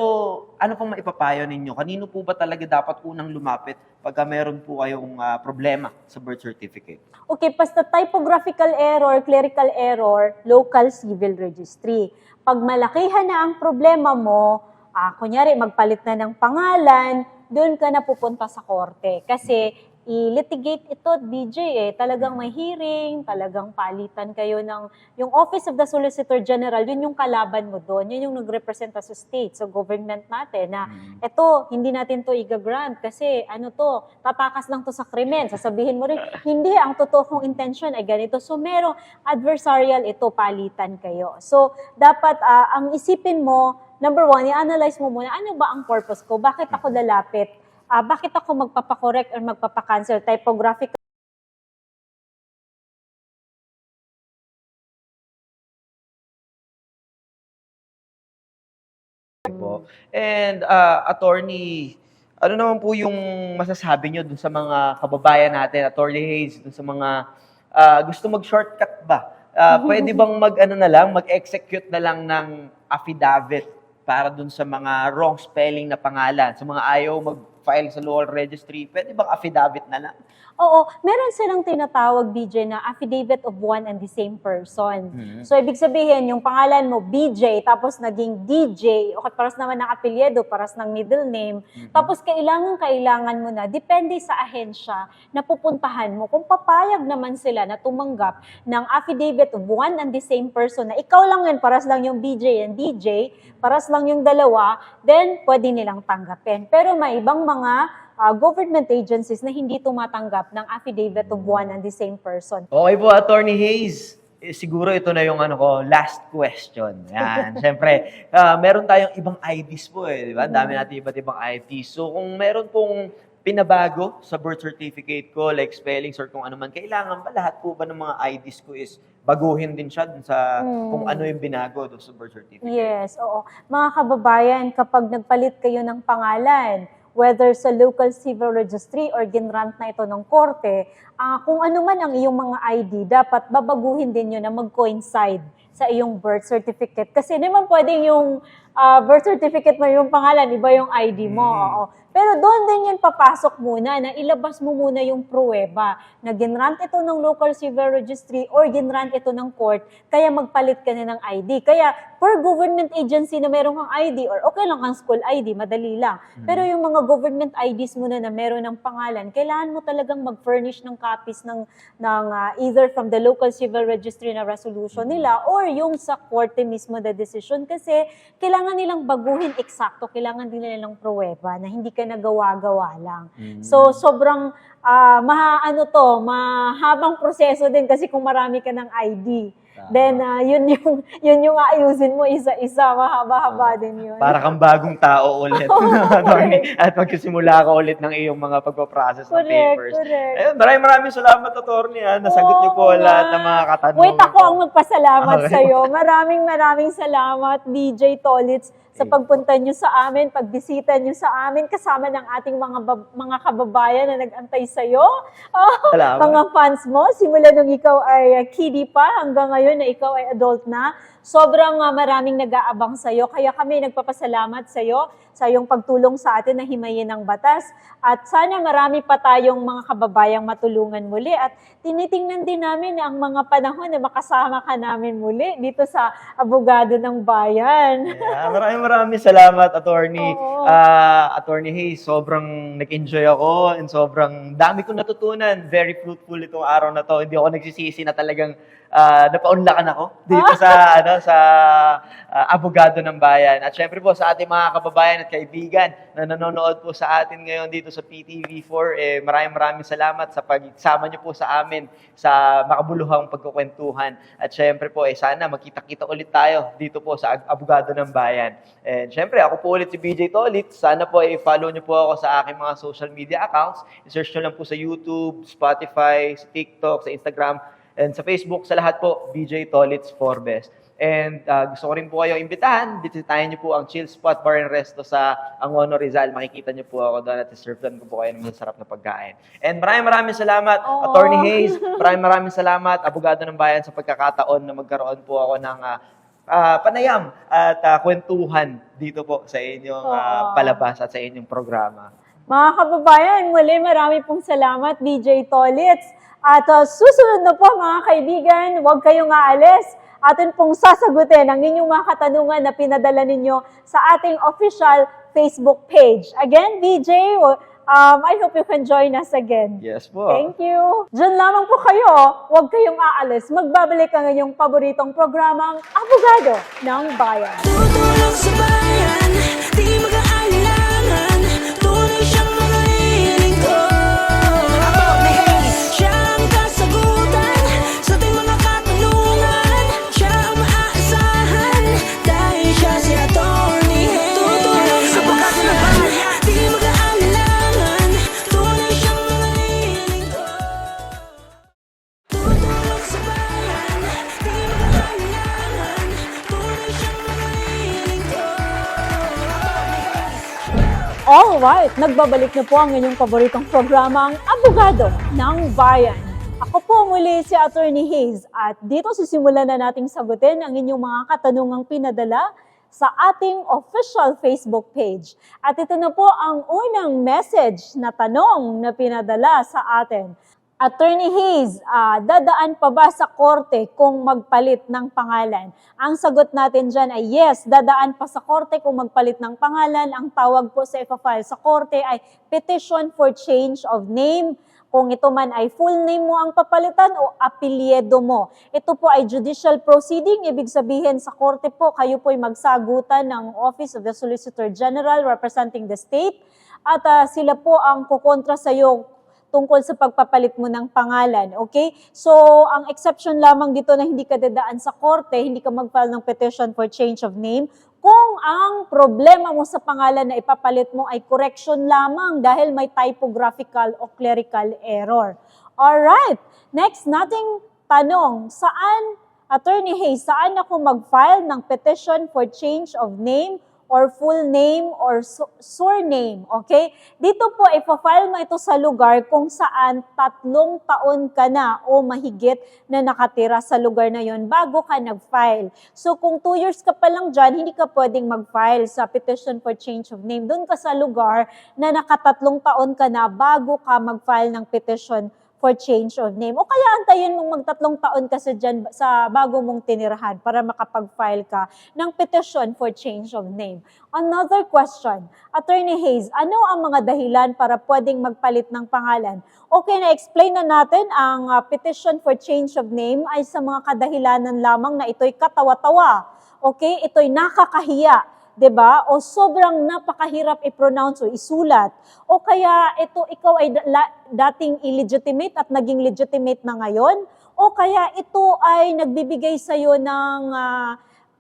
ano pong maipapayo ninyo? Kanino po ba talaga dapat unang lumapit pagka meron po kayong problema sa birth certificate? Okay, basta typographical error, clerical error, local civil registry. Pag malakihan na ang problema mo, kunyari magpalit na ng pangalan, doon ka na pupunta sa korte. Kasi i-litigate ito, BJ talagang may hearing, talagang palitan kayo ng, yung Office of the Solicitor General, yun yung kalaban mo doon, yun yung nagrepresenta sa state, sa government natin, na eto, hindi natin to i-grant kasi ano to, tatakas lang to sa krimen, sasabihin mo rin, hindi, ang totoo kong intention ay ganito. So, merong adversarial ito, palitan kayo. So, dapat, ang isipin mo, number one, i-analyze mo muna, ano ba ang purpose ko? Bakit ako lalapit? Bakit ako magpapakorek or magpapakancel? Typographic Po. And attorney, ano naman po yung masasabi nyo dun sa mga kababayan natin, Attorney Hayes, dun sa mga gusto mag-shortcut ba? Pwede bang mag-execute na lang ng affidavit para dun sa mga wrong spelling na pangalan, sa mga ayaw mag-file sa local registry, pwede bang affidavit na lang? Oo, meron silang tinatawag, BJ, na affidavit of one and the same person. So, ibig sabihin, yung pangalan mo, BJ, tapos naging DJ, okay, paras naman ng apelyido, paras ng middle name, tapos kailangan mo na, depende sa ahensya na pupuntahan mo, kung papayag naman sila na tumanggap ng affidavit of one and the same person, na ikaw lang yun, paras lang yung BJ and DJ, paras lang yung dalawa, then pwede nilang tanggapin. Pero may ibang mga government agencies na hindi tumatanggap ng affidavit of one and the same person. Okay po, Attorney Hayes. Siguro ito na yung last question. Yan. Siyempre, meron tayong ibang IDs po di ba? Dami natin iba't ibang IDs. So kung meron pong pinabago sa birth certificate ko, like spellings or kung ano man, kailangan ba lahat po ba ng mga IDs ko is baguhin din siya dun sa kung ano yung binago dun sa birth certificate? Yes, oo. Mga kababayan, kapag nagpalit kayo ng pangalan, whether sa local civil registry or ginrant na ito ng korte, kung ano man ang iyong mga ID, dapat babaguhin din yun na mag-coincide sa iyong birth certificate. Kasi naman pwedeng yung birth certificate mo yung pangalan, iba yung ID mo. Oo. Pero doon din yan papasok muna na ilabas mo muna yung pruweba na ginrant ito ng local civil registry or ginrant ito ng court, kaya magpalit ka na ng ID. Kaya per government agency na meron kang ID or okay lang kang school ID, madali lang. Pero yung mga government IDs muna na meron ng pangalan, kailangan mo talagang mag-furnish ng copies ng either from the local civil registry na resolution nila or yung sa korte mismo na decision kasi kailangan kailangan nilang baguhin eksakto, kailangan din nilang pruweba na hindi ka nagawa-gawa lang. So, sobrang mahabang proseso din kasi kung marami ka ng ID. Then, yun yung aayusin mo isa-isa, mahaba-haba din yun. Para kang bagong tao ulit. Attorney, at magsisimula ka ulit ng iyong mga pagpaprocess ng papers. Correct. Ayun, maraming salamat, Attorney. Nasagot niyo po Oo lahat nga. ng mga katanungan Wait, ako ko. ang magpasalamat Okay. sa'yo. Maraming salamat, DJ Tolits, sa pagpunta nyo sa amin, pagbisita nyo sa amin, kasama ng ating mga kababayan na nag-antay sa'yo. Salamat. Mga fans mo, simula nung ikaw ay kiddie pa, hanggang ngayon na ikaw ay adult na. Sobrang maraming nag-aabang sa'yo. Kaya kami nagpapasalamat sa'yo sa iyong pagtulong sa atin na himayin ng batas. At sana marami pa tayong mga kababayang matulungan muli. At tinitingnan din namin ang mga panahon na makasama ka namin muli dito sa Abogado ng Bayan. Yeah, maraming salamat, Attorney. Oo. Attorney Hayes, sobrang nag-enjoy ako and sobrang dami kong natutunan. Very fruitful itong araw na to. Hindi ako nagsisisi na talagang napaunlakan ako dito sa Abogado ng Bayan. At syempre po sa ating mga kababayan at kaibigan na nanonood po sa atin ngayon dito sa PTV4, maraming salamat sa pagsama niyo po sa amin sa makabuluhang pagkukwentuhan. At syempre po, sana magkita-kita ulit tayo dito po sa Abogado ng Bayan. And syempre, ako po ulit si BJ Tolit. Sana po i-follow niyo po ako sa aking mga social media accounts. I-search niyo lang po sa YouTube, Spotify, sa TikTok, sa Instagram, and sa Facebook, sa lahat po, BJ Tolits Forbes. And gusto ko rin po kayong imbitahan, bisitahin niyo po ang Chill Spot Bar and Resto sa Angono Rizal. Makikita niyo po ako doon at servean ko po kayo ng masarap na pagkain. And maraming salamat, Oo. Attorney Hayes. Maraming salamat, Abogado ng Bayan, sa pagkakataon na magkaroon po ako ng panayam at kwentuhan dito po sa inyong palabas at sa inyong programa. Mga kababayan, muli marami pong salamat, DJ Tolits. At susunod na po mga kaibigan, huwag kayong aalis. Atin pong sasagutin ang inyong mga katanungan na pinadala ninyo sa ating official Facebook page. Again, DJ, I hope you can join us again. Yes po. Thank you. Diyan lamang po kayo, huwag kayong aalis. Magbabalik ang inyong paboritong programang Abogado ng Bayan. Tutulong sa bayan, di mag-aalinlangan. Tunay siyang mga lilingkod. Siya ang kasagutan sa ating mga katanungan. Siya ang maaasahan dahil siya si Attorney Hayes. Tutulong sa bayan, di mag-aalinlangan. Tunay siyang mga lilingkod. Tutulong sa bayan, di mag-aalinlangan. Tunay siyang mga lilingkod. Alright, nagbabalik na po ang inyong paboritong programang Abogado ng Bayan. Ako po muli si Attorney Hayes at dito sisimulan na nating sagutin ang inyong mga katanungang pinadala sa ating official Facebook page. At ito na po ang unang message na tanong na pinadala sa atin. Attorney Hayes, dadaan pa ba sa korte kung magpalit ng pangalan? Ang sagot natin dyan ay yes, dadaan pa sa korte kung magpalit ng pangalan. Ang tawag po sa ipa-file sa korte ay petition for change of name. Kung ito man ay full name mo ang papalitan o apelyido mo. Ito po ay judicial proceeding. Ibig sabihin sa korte po, kayo po ay magsagutan ng Office of the Solicitor General representing the state. At sila po ang kukontra sa iyo tungkol sa pagpapalit mo ng pangalan, okay? So, ang exception lamang dito na hindi ka dadaan sa korte, hindi ka mag-file ng petition for change of name, kung ang problema mo sa pangalan na ipapalit mo ay correction lamang dahil may typographical o clerical error. Alright, next nating tanong, saan, Attorney Hayes, saan ako mag-file ng petition for change of name or full name or surname, okay? Dito po, ipa-file mo ito sa lugar kung saan 3 taon ka na o mahigit na nakatira sa lugar na yon bago ka nag-file. So kung 2 years ka pa lang dyan, hindi ka pwedeng mag-file sa petition for change of name. Doon ka sa lugar na naka-3 taon ka na bago ka mag-file ng petition for change of name. O kaya antayin mong mag-3 taon kasi dyan sa bago mong tinirahan para makapag-file ka ng petition for change of name. Another question, Attorney Hayes, ano ang mga dahilan para pwedeng magpalit ng pangalan? Okay, na-explain na natin ang petition for change of name ay sa mga kadahilanan lamang na ito'y katawa-tawa. Okay, ito'y nakakahiya. 'di ba? O sobrang napakahirap i-pronounce o isulat. O kaya ikaw ay dating illegitimate at naging legitimate na ngayon. O kaya ito ay nagbibigay sa'yo ng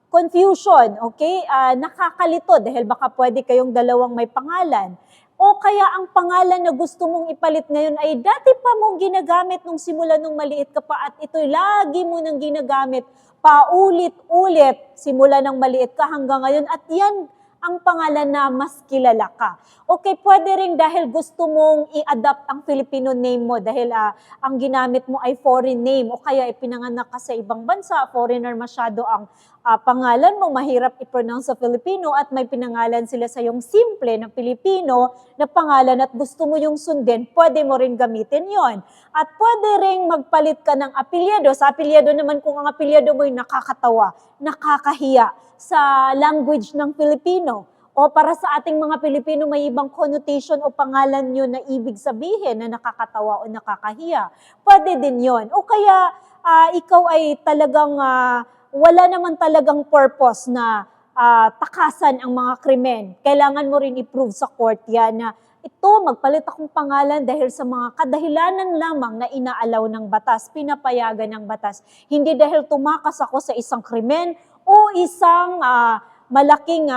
confusion, okay? Nakakalito dahil baka pwede kayong dalawang may pangalan. O kaya ang pangalan na gusto mong ipalit ngayon ay dati pa mong ginagamit nung simula nung maliit ka pa at ito'y lagi mo nang ginagamit paulit-ulit simula nang maliit ka hanggang ngayon at yan ang pangalan na mas kilala ka. Okay, pwede rin dahil gusto mong i-adapt ang Filipino name mo dahil ang ginamit mo ay foreign name o kaya ipinanganak ka sa ibang bansa, foreigner masyado ang pangalan mo, mahirap i-pronounce sa Filipino at may pinangalan sila sa yung simple na Filipino na pangalan at gusto mo yung sundin, pwede mo rin gamitin yon. At pwede rin magpalit ka ng apelyido. Sa apelyido naman kung ang apelyido mo ay nakakatawa, nakakahiya sa language ng Filipino. O para sa ating mga Pilipino, may ibang connotation o pangalan yun na ibig sabihin na nakakatawa o nakakahiya. Pwede din yon. O kaya ikaw ay talagang wala naman talagang purpose na takasan ang mga krimen. Kailangan mo rin i-prove sa court yan na ito, magpalit akong pangalan dahil sa mga kadahilanan lamang na inaalaw ng batas, pinapayagan ng batas. Hindi dahil tumakas ako sa isang krimen o isang malaking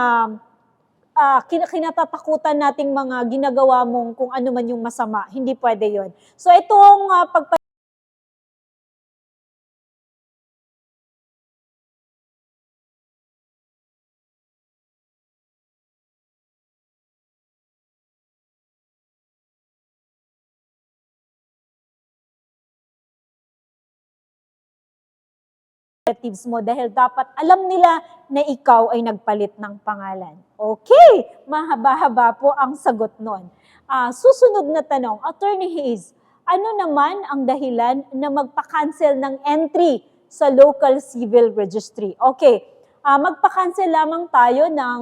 kinatatakutan nating mga ginagawa mong kung ano man yung masama. Hindi pwede yon. So itong relatives mo dahil dapat alam nila na ikaw ay nagpalit ng pangalan. Okay, mahaba-haba po ang sagot nun. Susunod na tanong, Attorney Hayes, ano naman ang dahilan na magpa-cancel ng entry sa local civil registry? Okay, magpa-cancel lamang tayo ng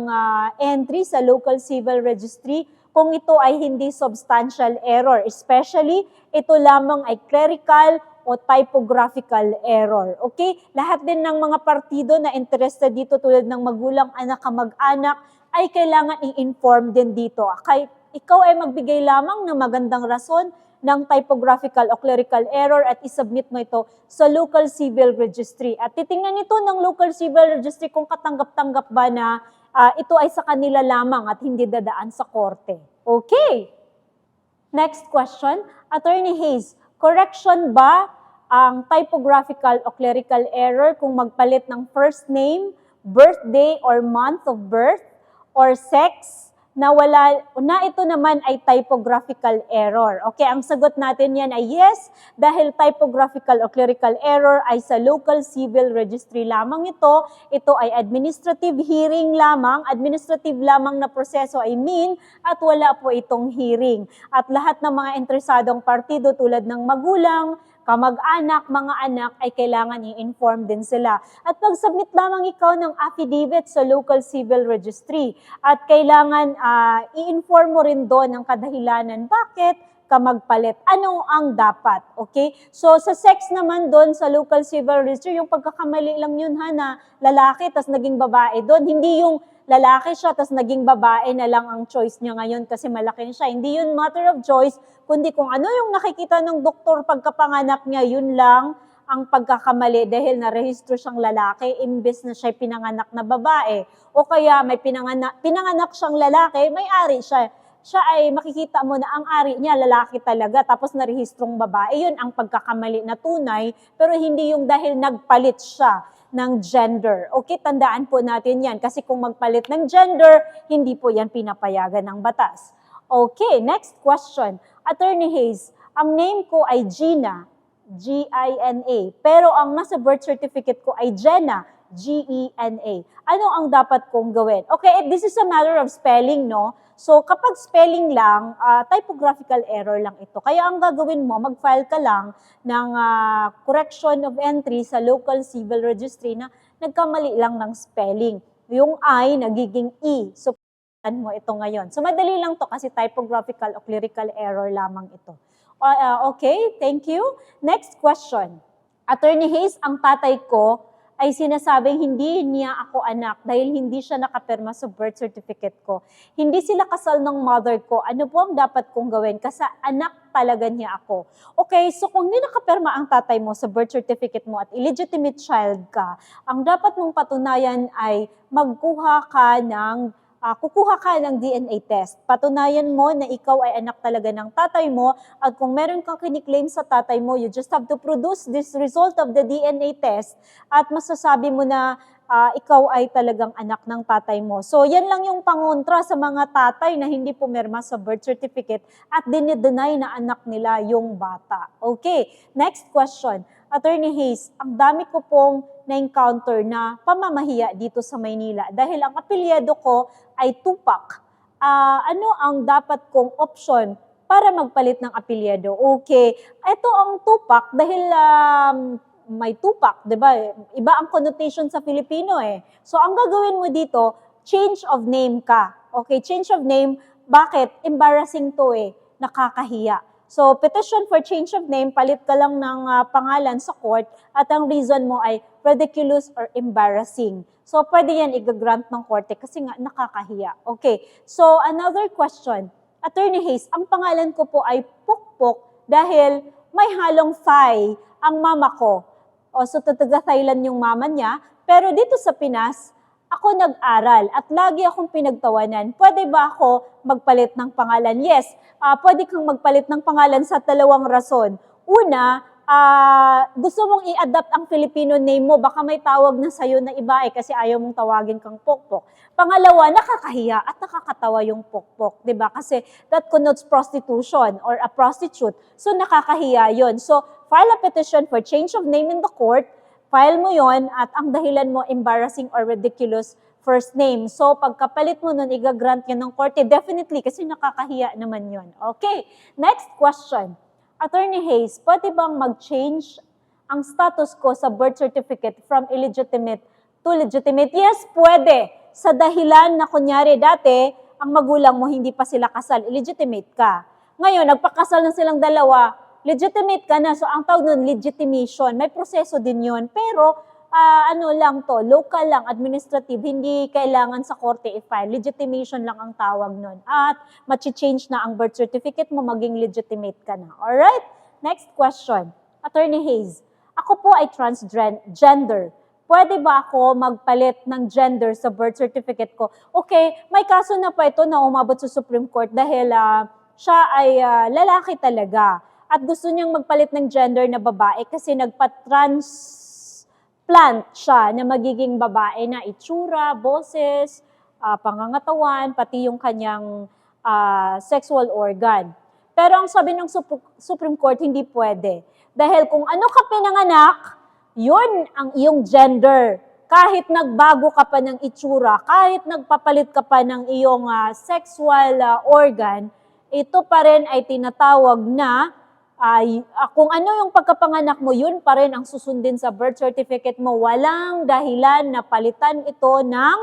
entry sa local civil registry kung ito ay hindi substantial error. Especially, ito lamang ay clerical o typographical error. Okay? Lahat din ng mga partido na interested dito tulad ng magulang, anak, kamag-anak, ay kailangan i-inform din dito. Kahit ikaw ay magbigay lamang ng magandang rason ng typographical o clerical error at isubmit mo ito sa local civil registry. At titingnan ito ng local civil registry kung katanggap-tanggap ba na ito ay sa kanila lamang at hindi dadaan sa korte. Okay. Next question, Attorney Hayes, correction ba ang typographical o clerical error kung magpalit ng first name, birthday or month of birth, or sex, na ito naman ay typographical error? Okay, ang sagot natin yan ay yes, dahil typographical o clerical error ay sa local civil registry lamang ito. Ito ay administrative hearing lamang, administrative lamang na proseso I mean, at wala po itong hearing. At lahat ng mga interesadong partido tulad ng magulang, kamag-anak, mga anak ay kailangan i-inform din sila. At pag-submit lamang ikaw ng affidavit sa local civil registry at kailangan i-inform mo rin doon ang kadahilanan bakit ka magpalit. Ano ang dapat? Okay? So sa sex naman doon sa local civil registry, yung pagkakamali lang yun na lalaki tas naging babae doon. Hindi yung lalaki siya tas naging babae na lang ang choice niya ngayon kasi malaki na siya. Hindi yun matter of choice, kundi kung ano yung nakikita ng doktor pagkapanganak niya, yun lang ang pagkakamali dahil narehistro siyang lalaki imbes na siya pinanganak na babae. O kaya may pinanganak siyang lalaki, may ari siya. Siya ay makikita mo na ang ari niya lalaki talaga tapos narehistrong babae. Yun ang pagkakamali na tunay pero hindi yung dahil nagpalit siya ng gender. Okay, tandaan po natin yan kasi kung magpalit ng gender, hindi po yan pinapayagan ng batas. Okay, next question. Attorney Hayes, ang name ko ay Gina, G-I-N-A, pero ang nasa birth certificate ko ay Jenna, G-E-N-A. Ano ang dapat kong gawin? Okay, this is a matter of spelling, no? So, kapag spelling lang, typographical error lang ito. Kaya ang gagawin mo, mag-file ka lang ng correction of entry sa local civil registry na nagkamali lang ng spelling. Yung I, nagiging E. So, mo ito ngayon. So, madali lang to kasi typographical o clerical error lamang ito. Okay, thank you. Next question. Attorney Hayes, ang tatay ko ay sinasabing hindi niya ako anak dahil hindi siya nakapirma sa birth certificate ko. Hindi sila kasal ng mother ko. Ano po ang dapat kong gawin? Kasi anak talaga niya ako. Okay, so kung hindi nakapirma ang tatay mo sa birth certificate mo at illegitimate child ka, ang dapat mong patunayan ay kukuha ka ng DNA test. Patunayan mo na ikaw ay anak talaga ng tatay mo at kung meron kang kiniklaim sa tatay mo, you just have to produce this result of the DNA test at masasabi mo na ikaw ay talagang anak ng tatay mo. So, yan lang yung pangontra sa mga tatay na hindi pumirma sa birth certificate at dinideny na anak nila yung bata. Okay, next question. Attorney Hayes, ang dami ko pong na-encounter na pamamahiya dito sa Maynila dahil ang apelyido ko ay Tupac. Ano ang dapat kong option para magpalit ng apelyido? Okay, ito ang Tupac dahil may Tupac, di ba? Iba ang connotation sa Filipino eh. So ang gagawin mo dito, change of name ka. Okay, change of name, bakit? Embarrassing to eh, nakakahiya. So, petition for change of name, palit ka lang ng pangalan sa court at ang reason mo ay ridiculous or embarrassing. So, pwede yan i-grant ng korte kasi nga nakakahiya. Okay, so another question. Attorney Hayes, ang pangalan ko po ay Pukpuk dahil may halong Thai ang mama ko. O, so taga Thailand yung mama niya, pero dito sa Pinas, ako nag-aral at lagi akong pinagtawanan. Pwede ba ako magpalit ng pangalan? Yes, pwede kang magpalit ng pangalan sa dalawang rason. Una, gusto mong i-adapt ang Filipino name mo, baka may tawag na sa'yo na iba eh, kasi ayaw mong tawagin kang Pokpok. Pangalawa, nakakahiya at nakakatawa yung Pokpok, di ba? Kasi that connotes prostitution or a prostitute. So nakakahiya yon. So file a petition for change of name in the court, file mo yon at ang dahilan mo embarrassing or ridiculous first name. So pagkapalit mo nun, igagrant yan ng korte, definitely, kasi nakakahiya naman yon. Okay, next question. Attorney Hayes, pwede bang mag-change ang status ko sa birth certificate from illegitimate to legitimate? Yes, pwede. Sa dahilan na kunyari dati, ang magulang mo hindi pa sila kasal, illegitimate ka. Ngayon, nagpakasal na silang dalawa, legitimate ka na. So, ang tawag nun, legitimation. May proseso din yun. Pero, local lang, administrative, hindi kailangan sa korte i-file. Legitimation lang ang tawag nun. At, machi-change na ang birth certificate mo, maging legitimate ka na. Alright? Next question. Attorney Hayes, ako po ay transgender. Pwede ba ako magpalit ng gender sa birth certificate ko? Okay, may kaso na pa ito na umabot sa Supreme Court dahil siya ay lalaki talaga. At gusto niyang magpalit ng gender na babae kasi nagpa-transplant siya na magiging babae na itsura, boses, pangangatawan, pati yung kanyang sexual organ. Pero ang sabi ng Supreme Court, hindi pwede. Dahil kung ano ka pinanganak, yun ang iyong gender. Kahit nagbago ka pa ng itsura, kahit nagpapalit ka pa ng iyong sexual organ, ito pa rin ay tinatawag na kung ano yung pagkapanganak mo, yun pa rin ang susundin sa birth certificate mo. Walang dahilan na palitan ito ng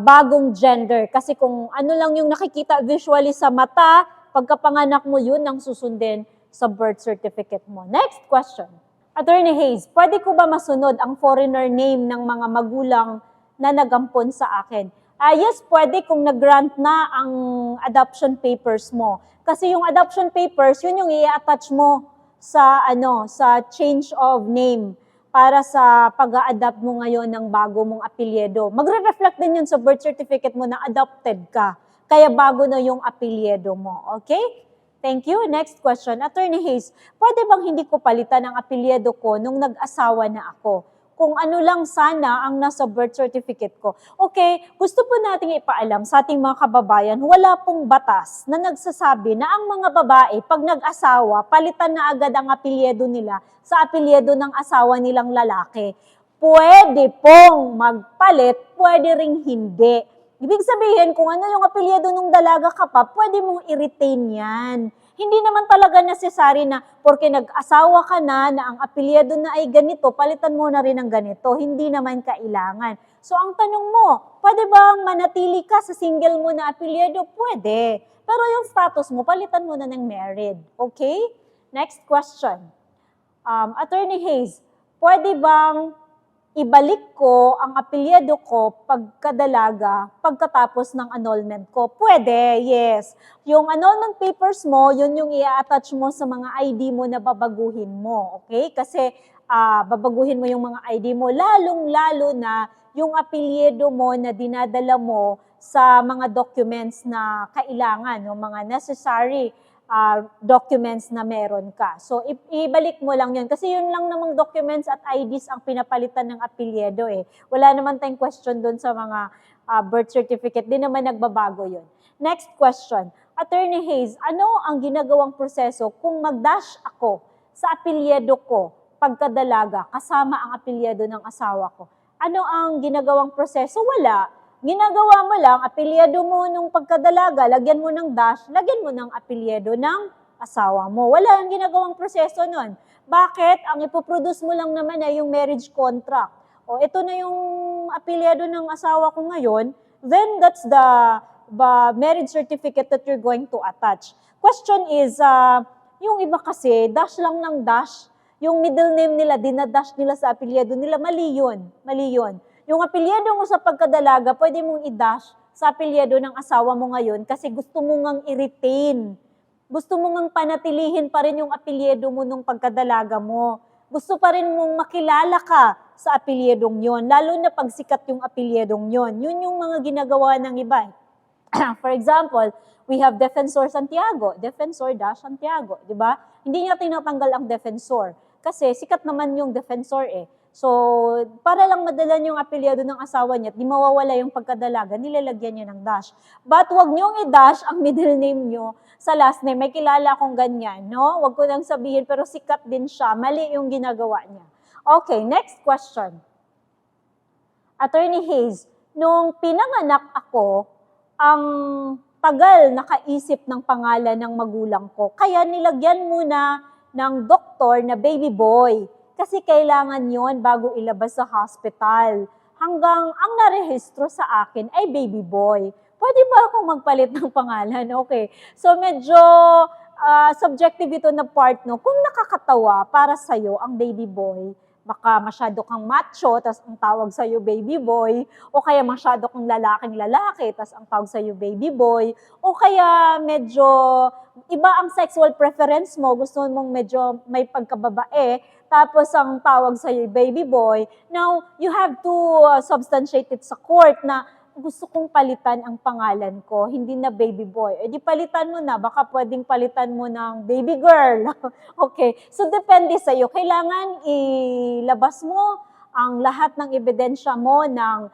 bagong gender. Kasi kung ano lang yung nakikita visually sa mata, pagkapanganak mo, yun ang susundin sa birth certificate mo. Next question. Attorney Hayes, pwede ko ba masunod ang foreigner name ng mga magulang na nagampon sa akin? Yes, pwede kung nag-grant na ang adoption papers mo. Kasi yung adoption papers, yun yung i-attach mo sa change of name para sa pag-a-adopt mo ngayon ng bago mong apelyido. Magre-reflect din yun sa birth certificate mo na adopted ka. Kaya bago na yung apelyido mo. Okay? Thank you. Next question. Attorney Hayes, pwede bang hindi ko palitan ang apelyido ko nung nag-asawa na ako? Kung ano lang sana ang nasa birth certificate ko. Okay, gusto po nating ipaalam sa ating mga kababayan, wala pong batas na nagsasabi na ang mga babae, pag nag-asawa, palitan na agad ang apelyido nila sa apelyido ng asawa nilang lalaki. Pwede pong magpalit, pwede ring hindi. Ibig sabihin, kung ano yung apelyido ng dalaga ka pa, pwede mong i-retain yan. Hindi naman talaga necessary na porque nag-asawa ka na ang apelyido na ay ganito, palitan mo na rin ang ganito. Hindi naman kailangan. So ang tanong mo, pwede bang manatili ka sa single mo na apelyido? Pwede. Pero yung status mo, palitan mo na ng married. Okay? Next question. Attorney Hayes, pwede bang ibalik ko ang apelyido ko pagkadalaga, pagkatapos ng annulment ko. Pwede, yes. Yung annulment papers mo, yun yung i-attach mo sa mga ID mo na babaguhin mo. Okay? Kasi babaguhin mo yung mga ID mo, lalong-lalo na yung apelyido mo na dinadala mo sa mga documents na kailangan, yung mga necessary documents na meron ka. So, ibalik mo lang yun. Kasi yun lang namang documents at IDs ang pinapalitan ng apelyido eh. Wala naman tayong question doon sa mga birth certificate. Di naman nagbabago yun. Next question. Attorney Hayes, ano ang ginagawang proseso kung mag-dash ako sa apelyido ko pagkadalaga kasama ang apelyido ng asawa ko? Ano ang ginagawang proseso? Wala. Ginagawa mo lang, apelyido mo nung pagkadalaga, lagyan mo ng dash, lagyan mo ng apelyido ng asawa mo. Wala ang ginagawang proseso nun. Bakit? Ang ipoproduce mo lang naman ay yung marriage contract. O ito na yung apelyido ng asawa ko ngayon, then that's the marriage certificate that you're going to attach. Question is, yung iba kasi, dash lang ng dash, yung middle name nila, dinadash nila sa apelyido nila, mali yun. Mali yun. Yung apelyido mo sa pagkadalaga, pwede mong i-dash sa apelyido ng asawa mo ngayon kasi gusto mo ngang i-retain. Gusto mo ngang panatilihin pa rin yung apelyido mo nung pagkadalaga mo. Gusto pa rin mong makilala ka sa apelyidong yon, lalo na pag sikat yung apelyidong yon. Yun yung mga ginagawa ng iba. For example, we have Defensor Santiago, Defensor Santiago, di ba? Hindi niya tinatanggal ang Defensor kasi sikat naman yung Defensor eh. So, para lang madala yung apelyido ng asawa niya at di mawawala yung pagkadalaga, nilalagyan niya ng dash. But wag niyong i-dash ang middle name niyo sa last name. May kilala akong ganyan, no? Wag ko nang sabihin, pero sikat din siya. Mali yung ginagawa niya. Okay, next question. Attorney Hayes, nung pinanganak ako, ang tagal nakaisip ng pangalan ng magulang ko. Kaya nilagyan muna ng doktor na baby boy. Kasi kailangan yon bago ilabas sa hospital. Hanggang ang narehistro sa akin ay baby boy. Pwede ba akong magpalit ng pangalan? Okay. So medyo subjective ito na part, no? Kung nakakatawa para sa'yo ang baby boy, baka masyado kang macho, tas ang tawag sa'yo baby boy, o kaya masyado kang lalaking lalaki, tas ang tawag sa'yo baby boy, o kaya medyo iba ang sexual preference mo, gusto mong medyo may pagkababae, tapos ang tawag sa'yo baby boy. Now, you have to substantiate it sa court na gusto kong palitan ang pangalan ko, hindi na baby boy. E di palitan mo na, baka pwedeng palitan mo ng baby girl. Okay, so depende sa'yo. Kailangan ilabas mo ang lahat ng ebidensya mo ng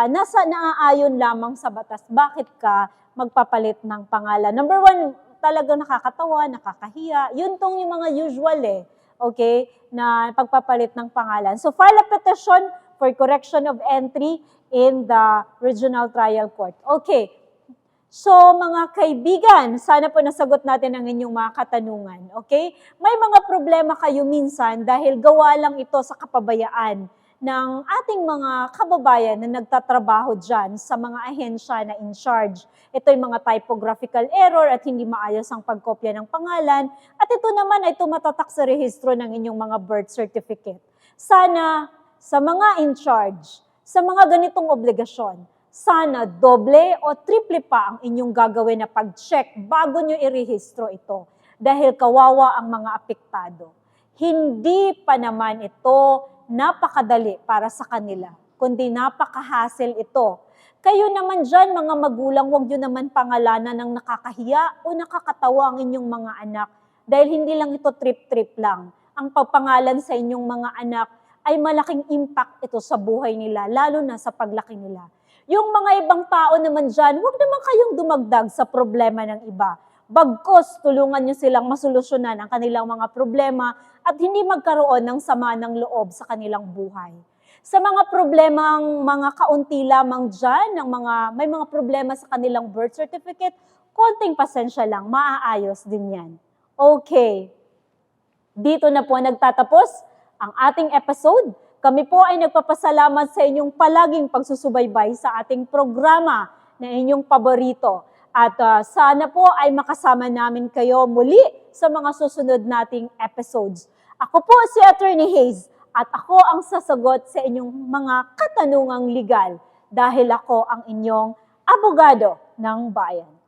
nasa naaayon lamang sa batas. Bakit ka magpapalit ng pangalan? Number one, talagang nakakatawa, nakakahiya. Yun tong yung mga usual eh. Okay, na pagpapalit ng pangalan. So file a petition for correction of entry in the Regional Trial Court. Okay, so mga kaibigan, sana po nasagot natin ang inyong mga katanungan. Okay, may mga problema kayo minsan dahil gawa lang ito sa kapabayaan ng ating mga kababayan na nagtatrabaho dyan sa mga ahensya na in charge. Ito yung mga typographical error at hindi maayos ang pagkopya ng pangalan. At ito naman ay tumatatak sa rehistro ng inyong mga birth certificate. Sana sa mga in charge, sa mga ganitong obligasyon, sana doble o triple pa ang inyong gagawin na pag-check bago nyo irehistro ito. Dahil kawawa ang mga apektado. Hindi pa naman ito napakadali para sa kanila, kundi napaka-hassle ito. Kayo naman dyan, mga magulang, huwag nyo naman pangalanan ng nakakahiya o nakakatawa ang inyong mga anak dahil hindi lang ito trip-trip lang. Ang pagpangalan sa inyong mga anak ay malaking impact ito sa buhay nila, lalo na sa paglaki nila. Yung mga ibang tao naman dyan, huwag naman kayong dumagdag sa problema ng iba. Bagkos, tulungan nyo silang masolusyonan ang kanilang mga problema at hindi magkaroon ng sama ng loob sa kanilang buhay. Sa mga problemang mga kaunti lamang dyan, may mga problema sa kanilang birth certificate, konting pasensya lang, maaayos din yan. Okay, dito na po nagtatapos ang ating episode. Kami po ay nagpapasalamat sa inyong palaging pagsusubaybay sa ating programa na inyong paborito. At sana po ay makasama namin kayo muli sa mga susunod nating episodes. Ako po si Attorney Hayes, at ako ang sasagot sa inyong mga katanungang legal dahil ako ang inyong abogado ng bayan.